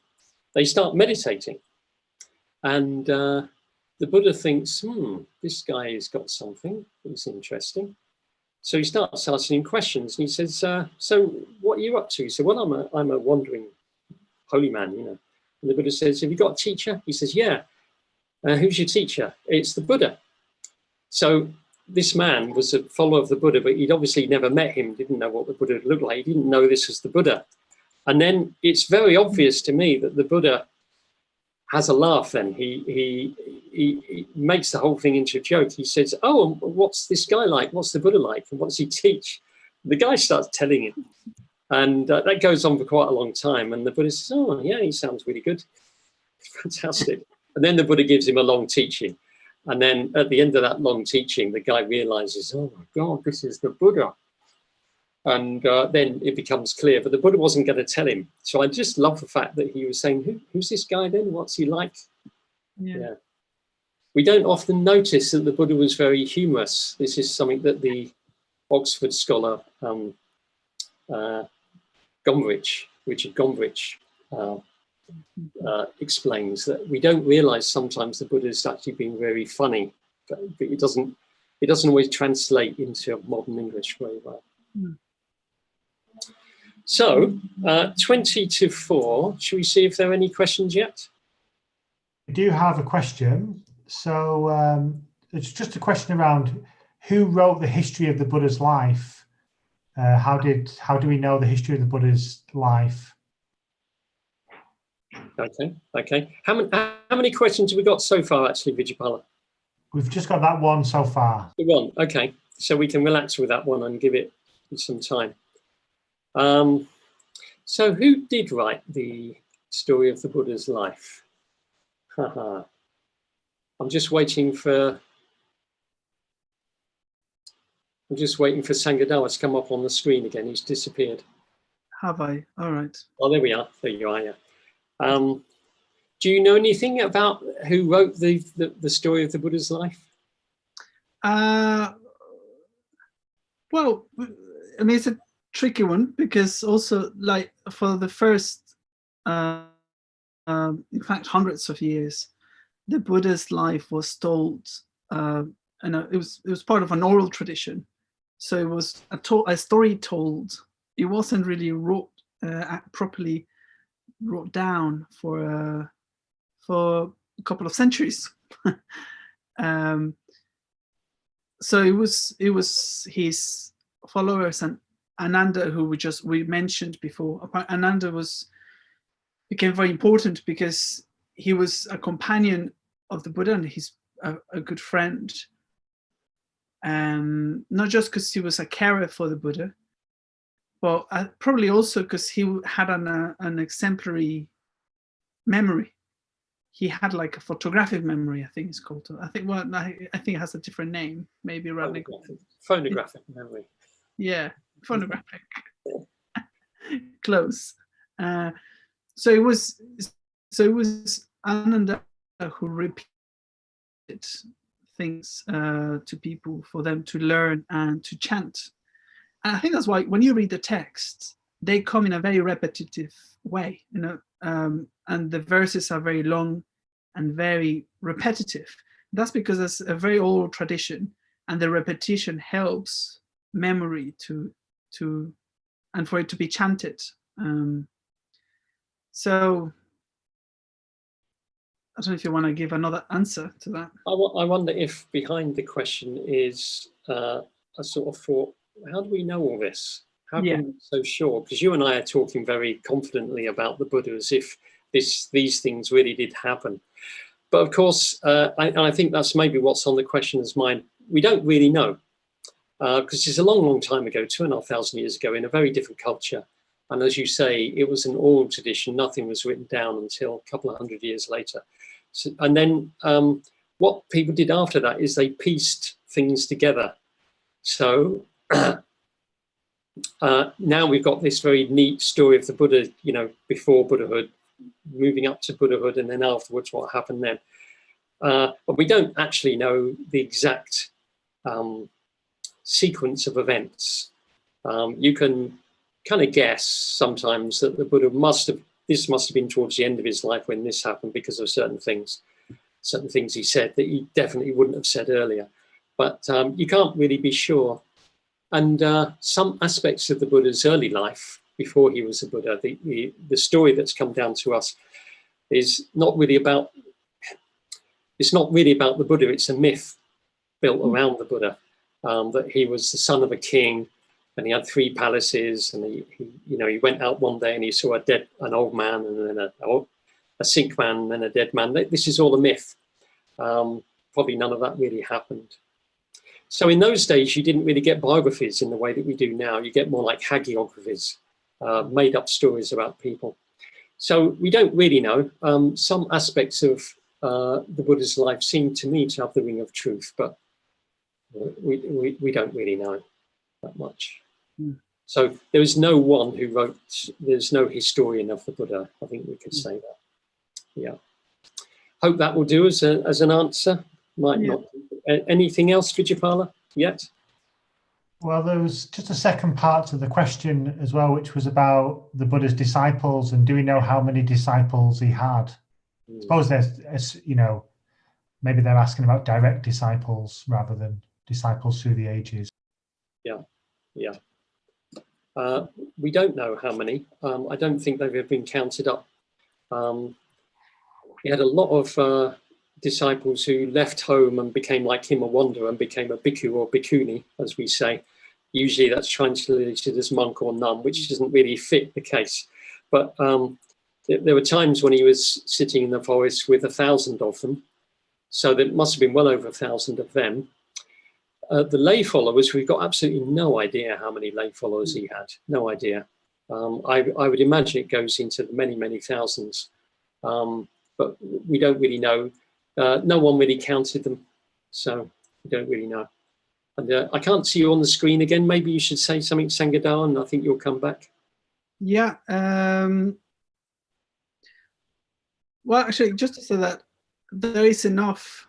they start meditating. And the Buddha thinks, this guy has got something that's interesting. So he starts asking him questions, and he says, so what are you up to? He said, well, I'm a wandering holy man, you know. And the Buddha says, have you got a teacher? He says, yeah. Who's your teacher? It's the Buddha. So this man was a follower of the Buddha, but he'd obviously never met him, didn't know what the Buddha looked like. He didn't know this was the Buddha. And then it's very obvious to me that the Buddha has a laugh then. He makes the whole thing into a joke. He says, oh, what's this guy like? What's the Buddha like? And what does he teach? The guy starts telling him. And that goes on for quite a long time. And the Buddha says, oh, yeah, he sounds really good. Fantastic. And then the Buddha gives him a long teaching. And then at the end of that long teaching, the guy realizes, oh, my God, this is the Buddha. And then it becomes clear. But the Buddha wasn't going to tell him. So I just love the fact that he was saying, who's this guy then? What's he like? Yeah. We don't often notice that the Buddha was very humorous. This is something that the Oxford scholar Richard Gombrich explains that we don't realize sometimes the Buddha is actually being very funny, but it doesn't always translate into modern English very well. So 20 to 4, should we see if there are any questions yet? We do have a question. So it's just a question around who wrote the history of the Buddha's life. How do we know the history of the Buddha's life? Okay. How many questions have we got so far, actually, Vijaypala? We've just got that one so far. The one, okay. So we can relax with that one and give it some time. So who did write the story of the Buddha's life? I'm just waiting for Sanghadhara to come up on the screen again. He's disappeared. Have I? All right. Oh, there we are. There you are. Yeah. Do you know anything about who wrote the story of the Buddha's life? Well, I mean, it's a tricky one because also, like, for the first, in fact, hundreds of years, the Buddha's life was told, and it was part of an oral tradition. So it was a story told. It wasn't really properly wrote down for a couple of centuries. So it was his followers and Ananda, who we mentioned before. Ananda became very important because he was a companion of the Buddha and he's a good friend. Not just because he was a carer for the Buddha, but probably also because he had an exemplary memory. He had like a photographic memory, I think it's called. I think it has a different name, maybe Ratnaguna. Phonographic memory. Yeah, phonographic. Close. So it was Ananda who repeated things to people for them to learn and to chant. And I think that's why when you read the text, they come in a very repetitive way, you know, and the verses are very long and very repetitive. That's because it's a very old tradition, and the repetition helps memory and for it to be chanted. So I don't know if you want to give another answer to that. I wonder if behind the question is a sort of thought, how do we know all this? How can we be so sure? Because you and I are talking very confidently about the Buddha as if these things really did happen. But of course, I think that's maybe what's on the questioner's mind. We don't really know because it's a long, long time ago, 2,500 years ago, in a very different culture. And as you say, it was an oral tradition. Nothing was written down until a couple of hundred years later. So, and then what people did after that is they pieced things together. So now we've got this very neat story of the Buddha, you know, before Buddhahood, moving up to Buddhahood, and then afterwards what happened then. But we don't actually know the exact sequence of events. You can kind of guess sometimes that the Buddha this must have been towards the end of his life when this happened, because of certain things he said that he definitely wouldn't have said earlier. But you can't really be sure. And some aspects of the Buddha's early life, before he was a Buddha, the story that's come down to us is not really about, it's not really about the Buddha, it's a myth built around the Buddha, that he was the son of a king, and he had 3 palaces, and he went out one day and he saw an old man, and then a sick man, and then a dead man. This is all a myth. Probably none of that really happened. So in those days, you didn't really get biographies in the way that we do now. You get more like hagiographies, made up stories about people. So we don't really know. Some aspects of the Buddha's life seem to me to have the ring of truth, but we don't really know that much. So there is no one who wrote, there's no historian of the Buddha. I think we could say that. Yeah. Hope that will do as an answer. Might not. Anything else, Vijaypala, yet? Well, there was just a second part to the question as well, which was about the Buddha's disciples, and do we know how many disciples he had? I suppose there's, maybe they're asking about direct disciples rather than disciples through the ages. Yeah. We don't know how many. I don't think they've been counted up. He had a lot of disciples who left home and became like him, a wanderer, and became a bhikkhu or bhikkhuni, as we say. Usually that's translated as monk or nun, which doesn't really fit the case. But there were times when he was sitting in the forest with 1,000 of them. So there must have been well over 1,000 of them. The lay followers, we've got absolutely no idea how many lay followers he had. No idea. I would imagine it goes into the many, many thousands. But we don't really know. No one really counted them, so we don't really know. And I can't see you on the screen again. Maybe you should say something, Sanghadhara, and I think you'll come back. Yeah. Well, actually, just to say that there is enough.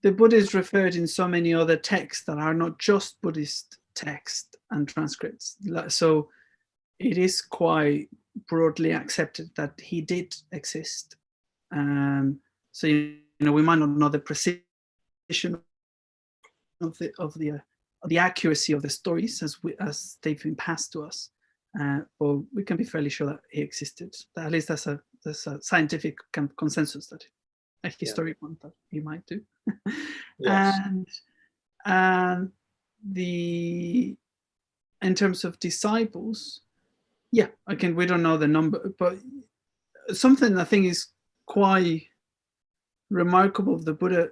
The Buddha is referred in so many other texts that are not just Buddhist texts and transcripts. So it is quite broadly accepted that he did exist. So we might not know the precision of the accuracy of the stories as they've been passed to us, but we can be fairly sure that he existed. At least there's a scientific consensus that a historic one that he might do. Yes. And in terms of disciples, again, we don't know the number, but something I think is quite remarkable of the Buddha,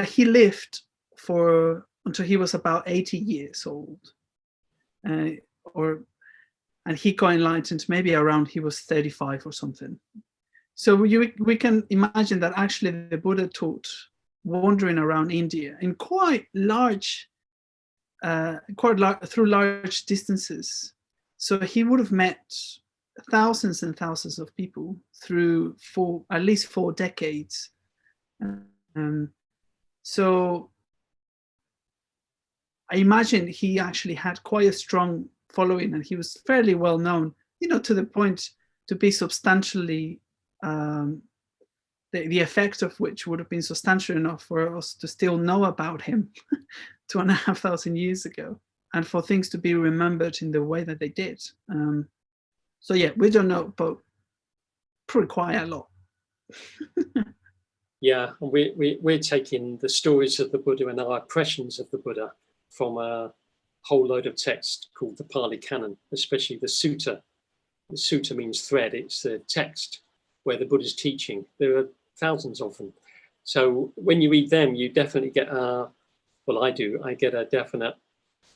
he lived until he was about 80 years old, and he got enlightened maybe around he was 35 or something. So we can imagine that actually the Buddha taught wandering around India in quite large through large distances. So he would have met thousands and thousands of people through at least 4 decades. So I imagine he actually had quite a strong following, and he was fairly well known, to the point to be substantially, the effect of which would have been substantial enough for us to still know about him 2,500 years ago, and for things to be remembered in the way that they did. So yeah, we don't know, but probably quite a lot. Yeah, and we're taking the stories of the Buddha and our impressions of the Buddha from a whole load of text called the Pali Canon, especially the Sutta. The Sutta means thread. It's the text where the Buddha's teaching. There are thousands of them. So when you read them, you definitely get I do. I get a definite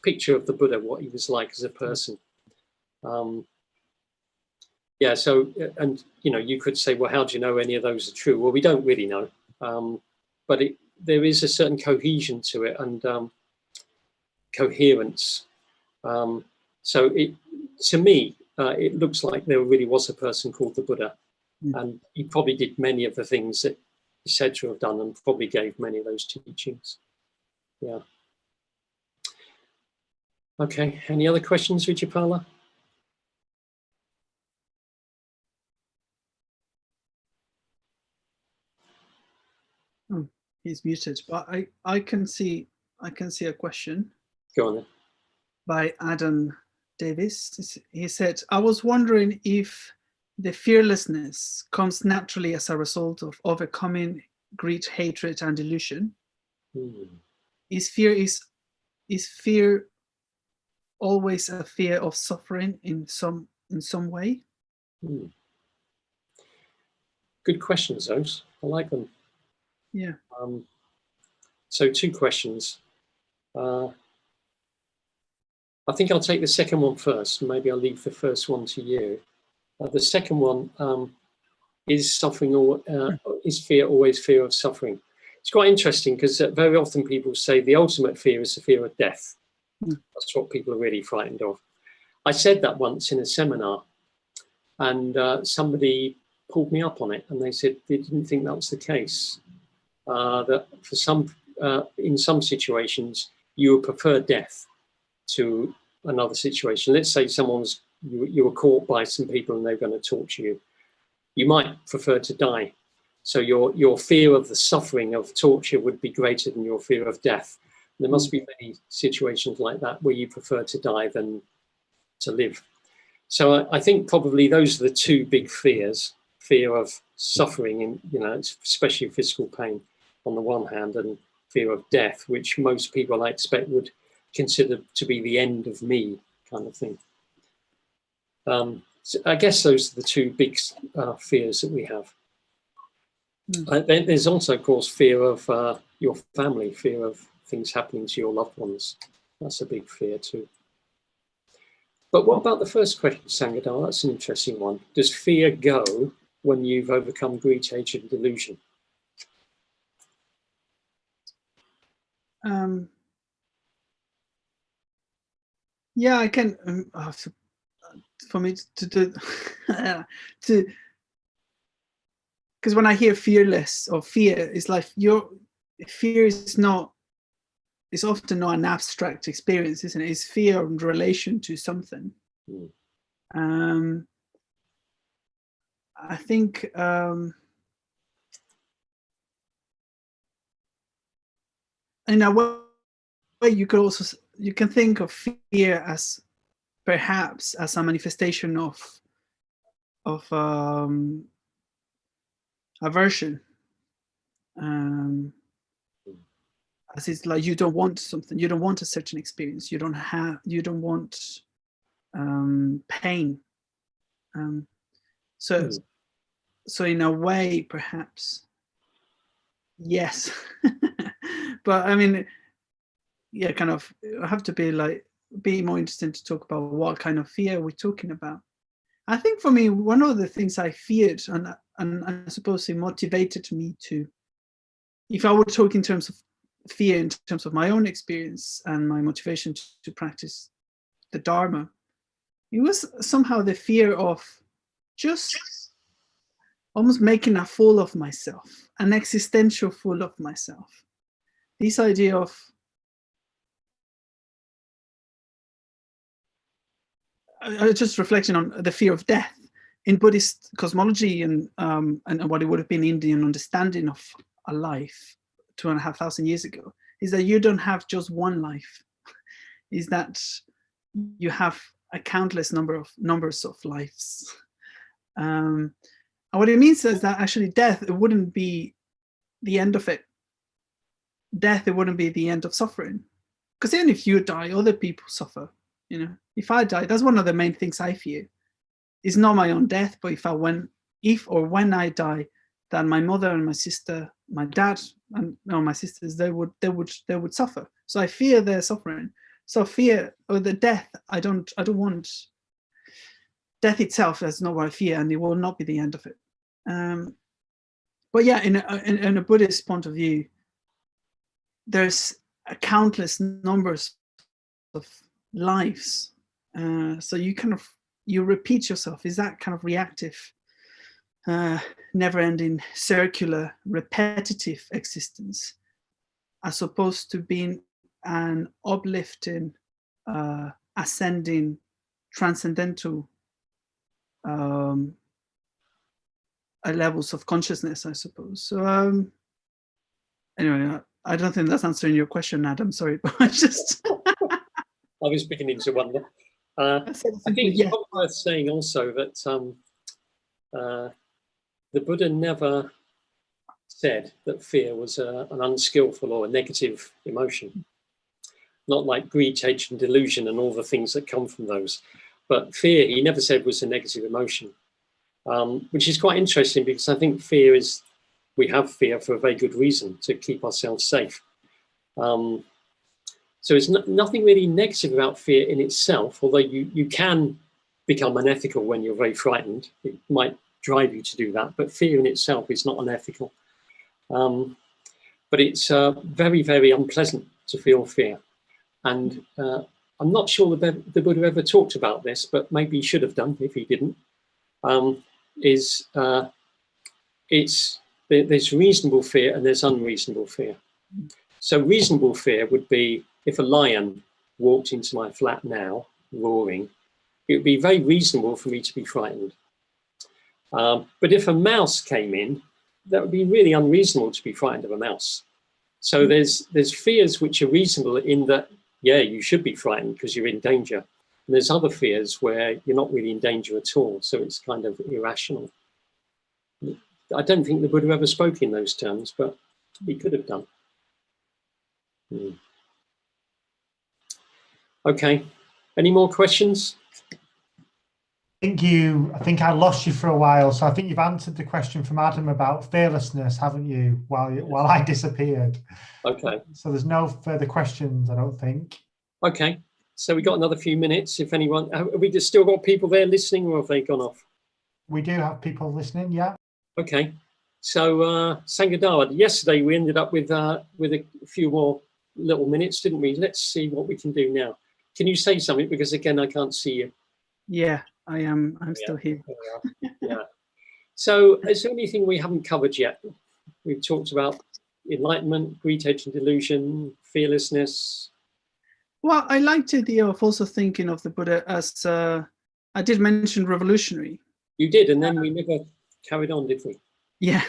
picture of the Buddha, what he was like as a person. So, and you could say, well, how do you know any of those are true? Well, we don't really know, but there is a certain cohesion to it and coherence. So to me, it looks like there really was a person called the Buddha, and he probably did many of the things that he's said to have done, and probably gave many of those teachings. Yeah. Okay. Any other questions, Vijaypala? He's muted, but I can see a question Go on then. by Adam Davis. He said, I was wondering if the fearlessness comes naturally as a result of overcoming greed, hatred, and delusion. Is fear always a fear of suffering in some way? Good questions, those. I like them. Yeah. So 2 questions. I think I'll take the second one first. Maybe I'll leave the first one to you. The second one, is suffering or is fear always fear of suffering? It's quite interesting because very often people say the ultimate fear is the fear of death. That's what people are really frightened of. I said that once in a seminar, and somebody pulled me up on it, and they said they didn't think that was the case. That for some, in some situations, you would prefer death to another situation. Let's say you were caught by some people and they're going to torture you. You might prefer to die. So your fear of the suffering of torture would be greater than your fear of death. There must be many situations like that where you prefer to die than to live. So I think probably those are the 2 big fears: fear of suffering, and especially physical pain on the one hand, and fear of death, which most people I expect would consider to be the end of me kind of thing. So I guess those are the 2 big fears that we have. There's also, of course, fear of your family, fear of things happening to your loved ones. That's a big fear too. But what about the first question, Sanghadhara? That's an interesting one. Does fear go when you've overcome greed, hatred, and delusion? Yeah, I can. For me to do to, because when I hear fearless or fear, it's like your fear is not. It's often not an abstract experience, isn't it? It's fear in relation to something. I think in a way you can think of fear as perhaps as a manifestation of aversion. As it's like you don't want something, you don't want a certain experience, you don't want pain. So in a way, perhaps, yes. But I mean, yeah, kind of, I have to be more interested to talk about what kind of fear we're talking about. I think for me, one of the things I feared, and I suppose it motivated me to, if I were to talk in terms of fear, in terms of my own experience and my motivation to practice the Dharma, it was somehow the fear of just almost making a fool of myself, an existential fool of myself. This idea of just reflecting on the fear of death in Buddhist cosmology and what it would have been Indian understanding of a life 2,500 years ago, is that you don't have just one life. Is that you have a countless numbers of lives. And what it means is that actually death, it wouldn't be the end of it. Death, it wouldn't be the end of suffering. Because even if you die, other people suffer. If I die, that's one of the main things I fear. It's not my own death, but if or when I die, that my mother and my sister, my dad and my sisters, they would suffer. So I fear their suffering. So fear or the death, I don't want. Death itself is not what I fear, and it will not be the end of it. But yeah, in a Buddhist point of view, there's a countless numbers of lives. So you repeat yourself. Is that kind of reactive, never-ending, circular, repetitive existence, as opposed to being an uplifting, ascending, transcendental levels of consciousness, I suppose. So anyway, I don't think that's answering your question, Adam. Sorry, but I just I was beginning to wonder. I I think it's yes. probably worth saying also that the Buddha never said that fear was an unskillful or a negative emotion. Not like greed, hatred, and delusion and all the things that come from those. But fear, he never said was a negative emotion, which is quite interesting because I think fear is, we have fear for a very good reason, to keep ourselves safe. So it's nothing really negative about fear in itself, although you can become unethical when you're very frightened. It might drive you to do that, but fear in itself is not unethical. But it's very, very unpleasant to feel fear. And I'm not sure the Buddha ever talked about this, but maybe he should have done if he didn't. There's reasonable fear and there's unreasonable fear. So reasonable fear would be if a lion walked into my flat now, roaring, it would be very reasonable for me to be frightened. But if a mouse came in, that would be really unreasonable to be frightened of a mouse. So there's fears which are reasonable in that, yeah, you should be frightened because you're in danger. And there's other fears where you're not really in danger at all. So it's kind of irrational. I don't think the Buddha ever spoke in those terms, but he could have done. Okay, any more questions? I think I lost you for a while, so I think you've answered the question from Adam about fearlessness, haven't you? While I disappeared. Okay. So there's no further questions, I don't think. Okay, so we got another few minutes. If anyone, have we just still got people there listening, or have they gone off? We do have people listening, yeah. Okay, so Sanghadhara, yesterday we ended up with a few more little minutes, didn't we? Let's see what we can do now. Can you say something? Because again, I can't see you. Yeah, I am. I'm still here. Yeah. So is there anything we haven't covered yet? We've talked about enlightenment, greed, hatred, and delusion, fearlessness. Well, I liked the idea of also thinking of the Buddha as, I did mention revolutionary. You did, and then we never carried on, did we? Yeah.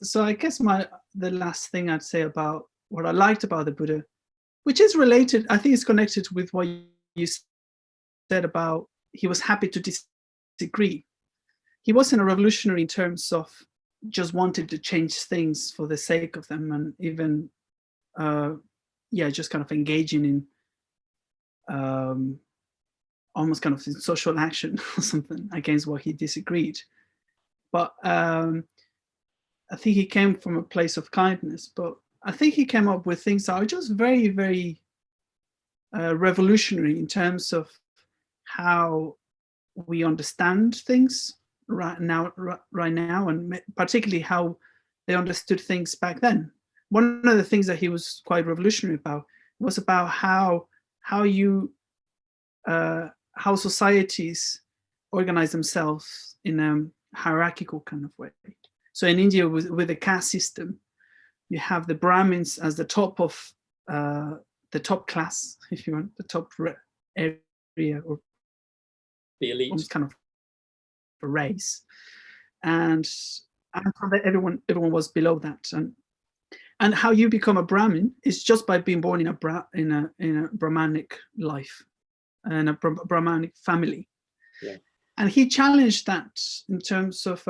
So I guess the last thing I'd say about what I liked about the Buddha, which is related, I think it's connected with what you said about he was happy to disagree. He wasn't a revolutionary in terms of just wanted to change things for the sake of them, and even just kind of engaging in almost kind of social action or something against what he disagreed. But I think he came from a place of kindness, but I think he came up with things that are just very, very revolutionary in terms of how we understand things right now, and particularly how they understood things back then. One of the things that he was quite revolutionary about was about how societies organize themselves in a hierarchical kind of way. So in India, with the caste system, you have the Brahmins as the top of the top class, if you want, the top area, or the elite, kind of a race, and everyone was below that. And how you become a Brahmin is just by being born in a Brahmanic life and a Brahmanic family. Yeah. And he challenged that in terms of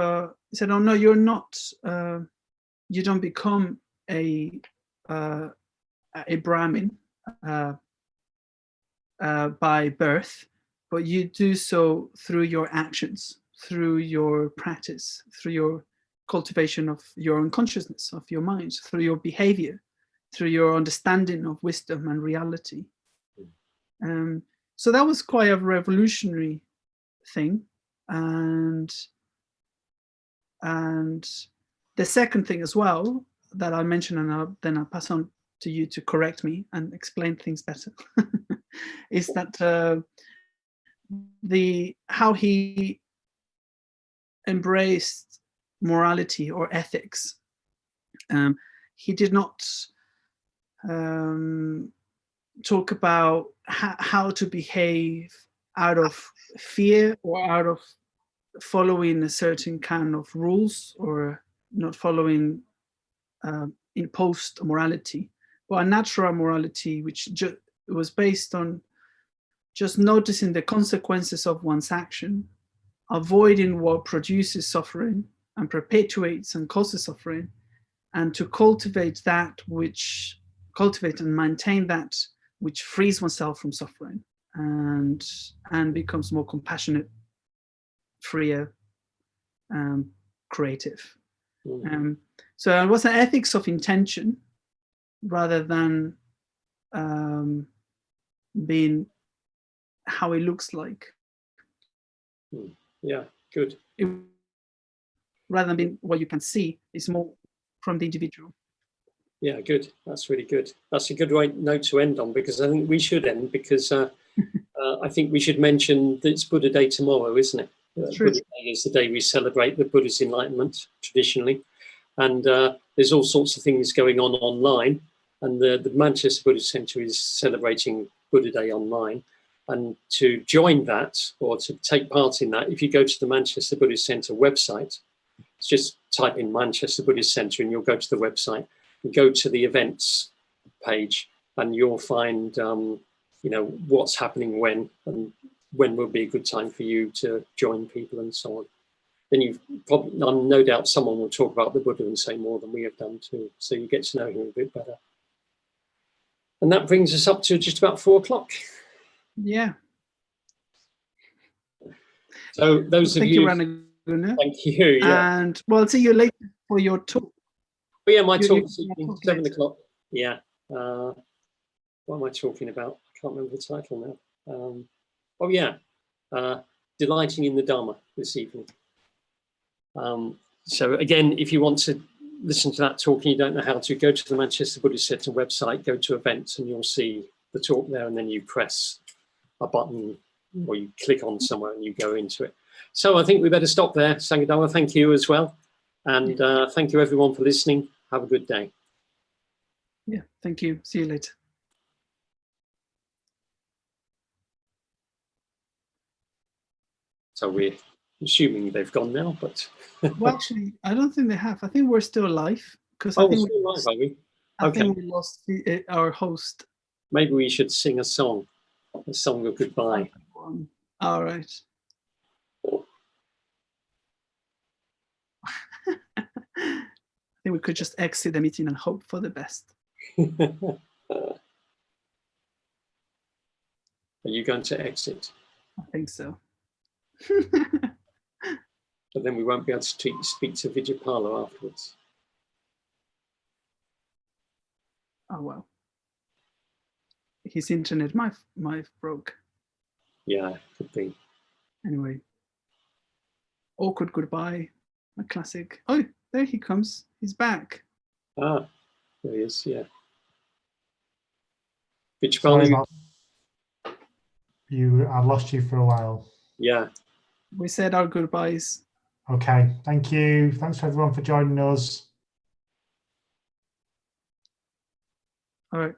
he said, "Oh no, you're not. You don't become a Brahmin by birth, but you do so through your actions, through your practice, through your cultivation of your own consciousness, of your mind, through your behavior, through your understanding of wisdom and reality." So that was quite a revolutionary thing. And the second thing as well that I mentioned, and then I'll pass on to you to correct me and explain things better, is that how he embraced morality or ethics. He did not talk about how to behave out of fear or out of following a certain kind of rules, or not following imposed morality, but a natural morality which was based on just noticing the consequences of one's action, avoiding what produces suffering and perpetuates and causes suffering, and to cultivate and maintain that which frees oneself from suffering and becomes more compassionate, freer, creative. So it was an ethics of intention rather than being how it looks like. Yeah, good. Rather than being what you can see, it's more from the individual. Yeah, good. That's really good. That's a good note to end on, because I think we should end, because I think we should mention that it's Buddha Day tomorrow, isn't it? Buddha Day is the day we celebrate the Buddha's enlightenment traditionally. And there's all sorts of things going on online. And the Manchester Buddhist Centre is celebrating Buddha Day online. And to join that, or to take part in that, if you go to the Manchester Buddhist Centre website, just type in Manchester Buddhist Centre and you'll go to the website and go to the events page, and you'll find what's happening when, and when will be a good time for you to join people and so on. Then you've probably, no doubt someone will talk about the Buddha and say more than we have done too, so you get to know him a bit better. And that brings us up to just about 4 o'clock. Yeah. So those of you, Ratnaguna. Thank you. Yeah. And well, see you later for your talk. Oh yeah, my talk this evening, 7 o'clock. Yeah. What am I talking about? I can't remember the title now. Oh yeah, Delighting in the Dharma this evening. So again, if you want to listen to that talk and you don't know how to, go to the Manchester Buddhist Centre website, go to events, and you'll see the talk there, and then you press a button or you click on somewhere and you go into it. So I think we better stop there. Sanghadhara, thank you as well. And thank you everyone for listening. Have a good day. Yeah, thank you. See you later. So we're assuming they've gone now, but well, actually, I don't think they have. I think we're still live, because I think we're live, are we? I think we lost our host. Maybe we should sing a song of goodbye. All right. I think we could just exit the meeting and hope for the best. Are you going to exit? I think so. But then we won't be able to speak to Vijaypala afterwards. Oh well. His internet might broke. Yeah, could be. Anyway. Awkward goodbye. A classic. Oh, there he comes. He's back. Ah, there he is, yeah. Vijaypala, I've lost you for a while. Yeah. We said our goodbyes. Okay, thank you. Thanks for everyone for joining us. All right.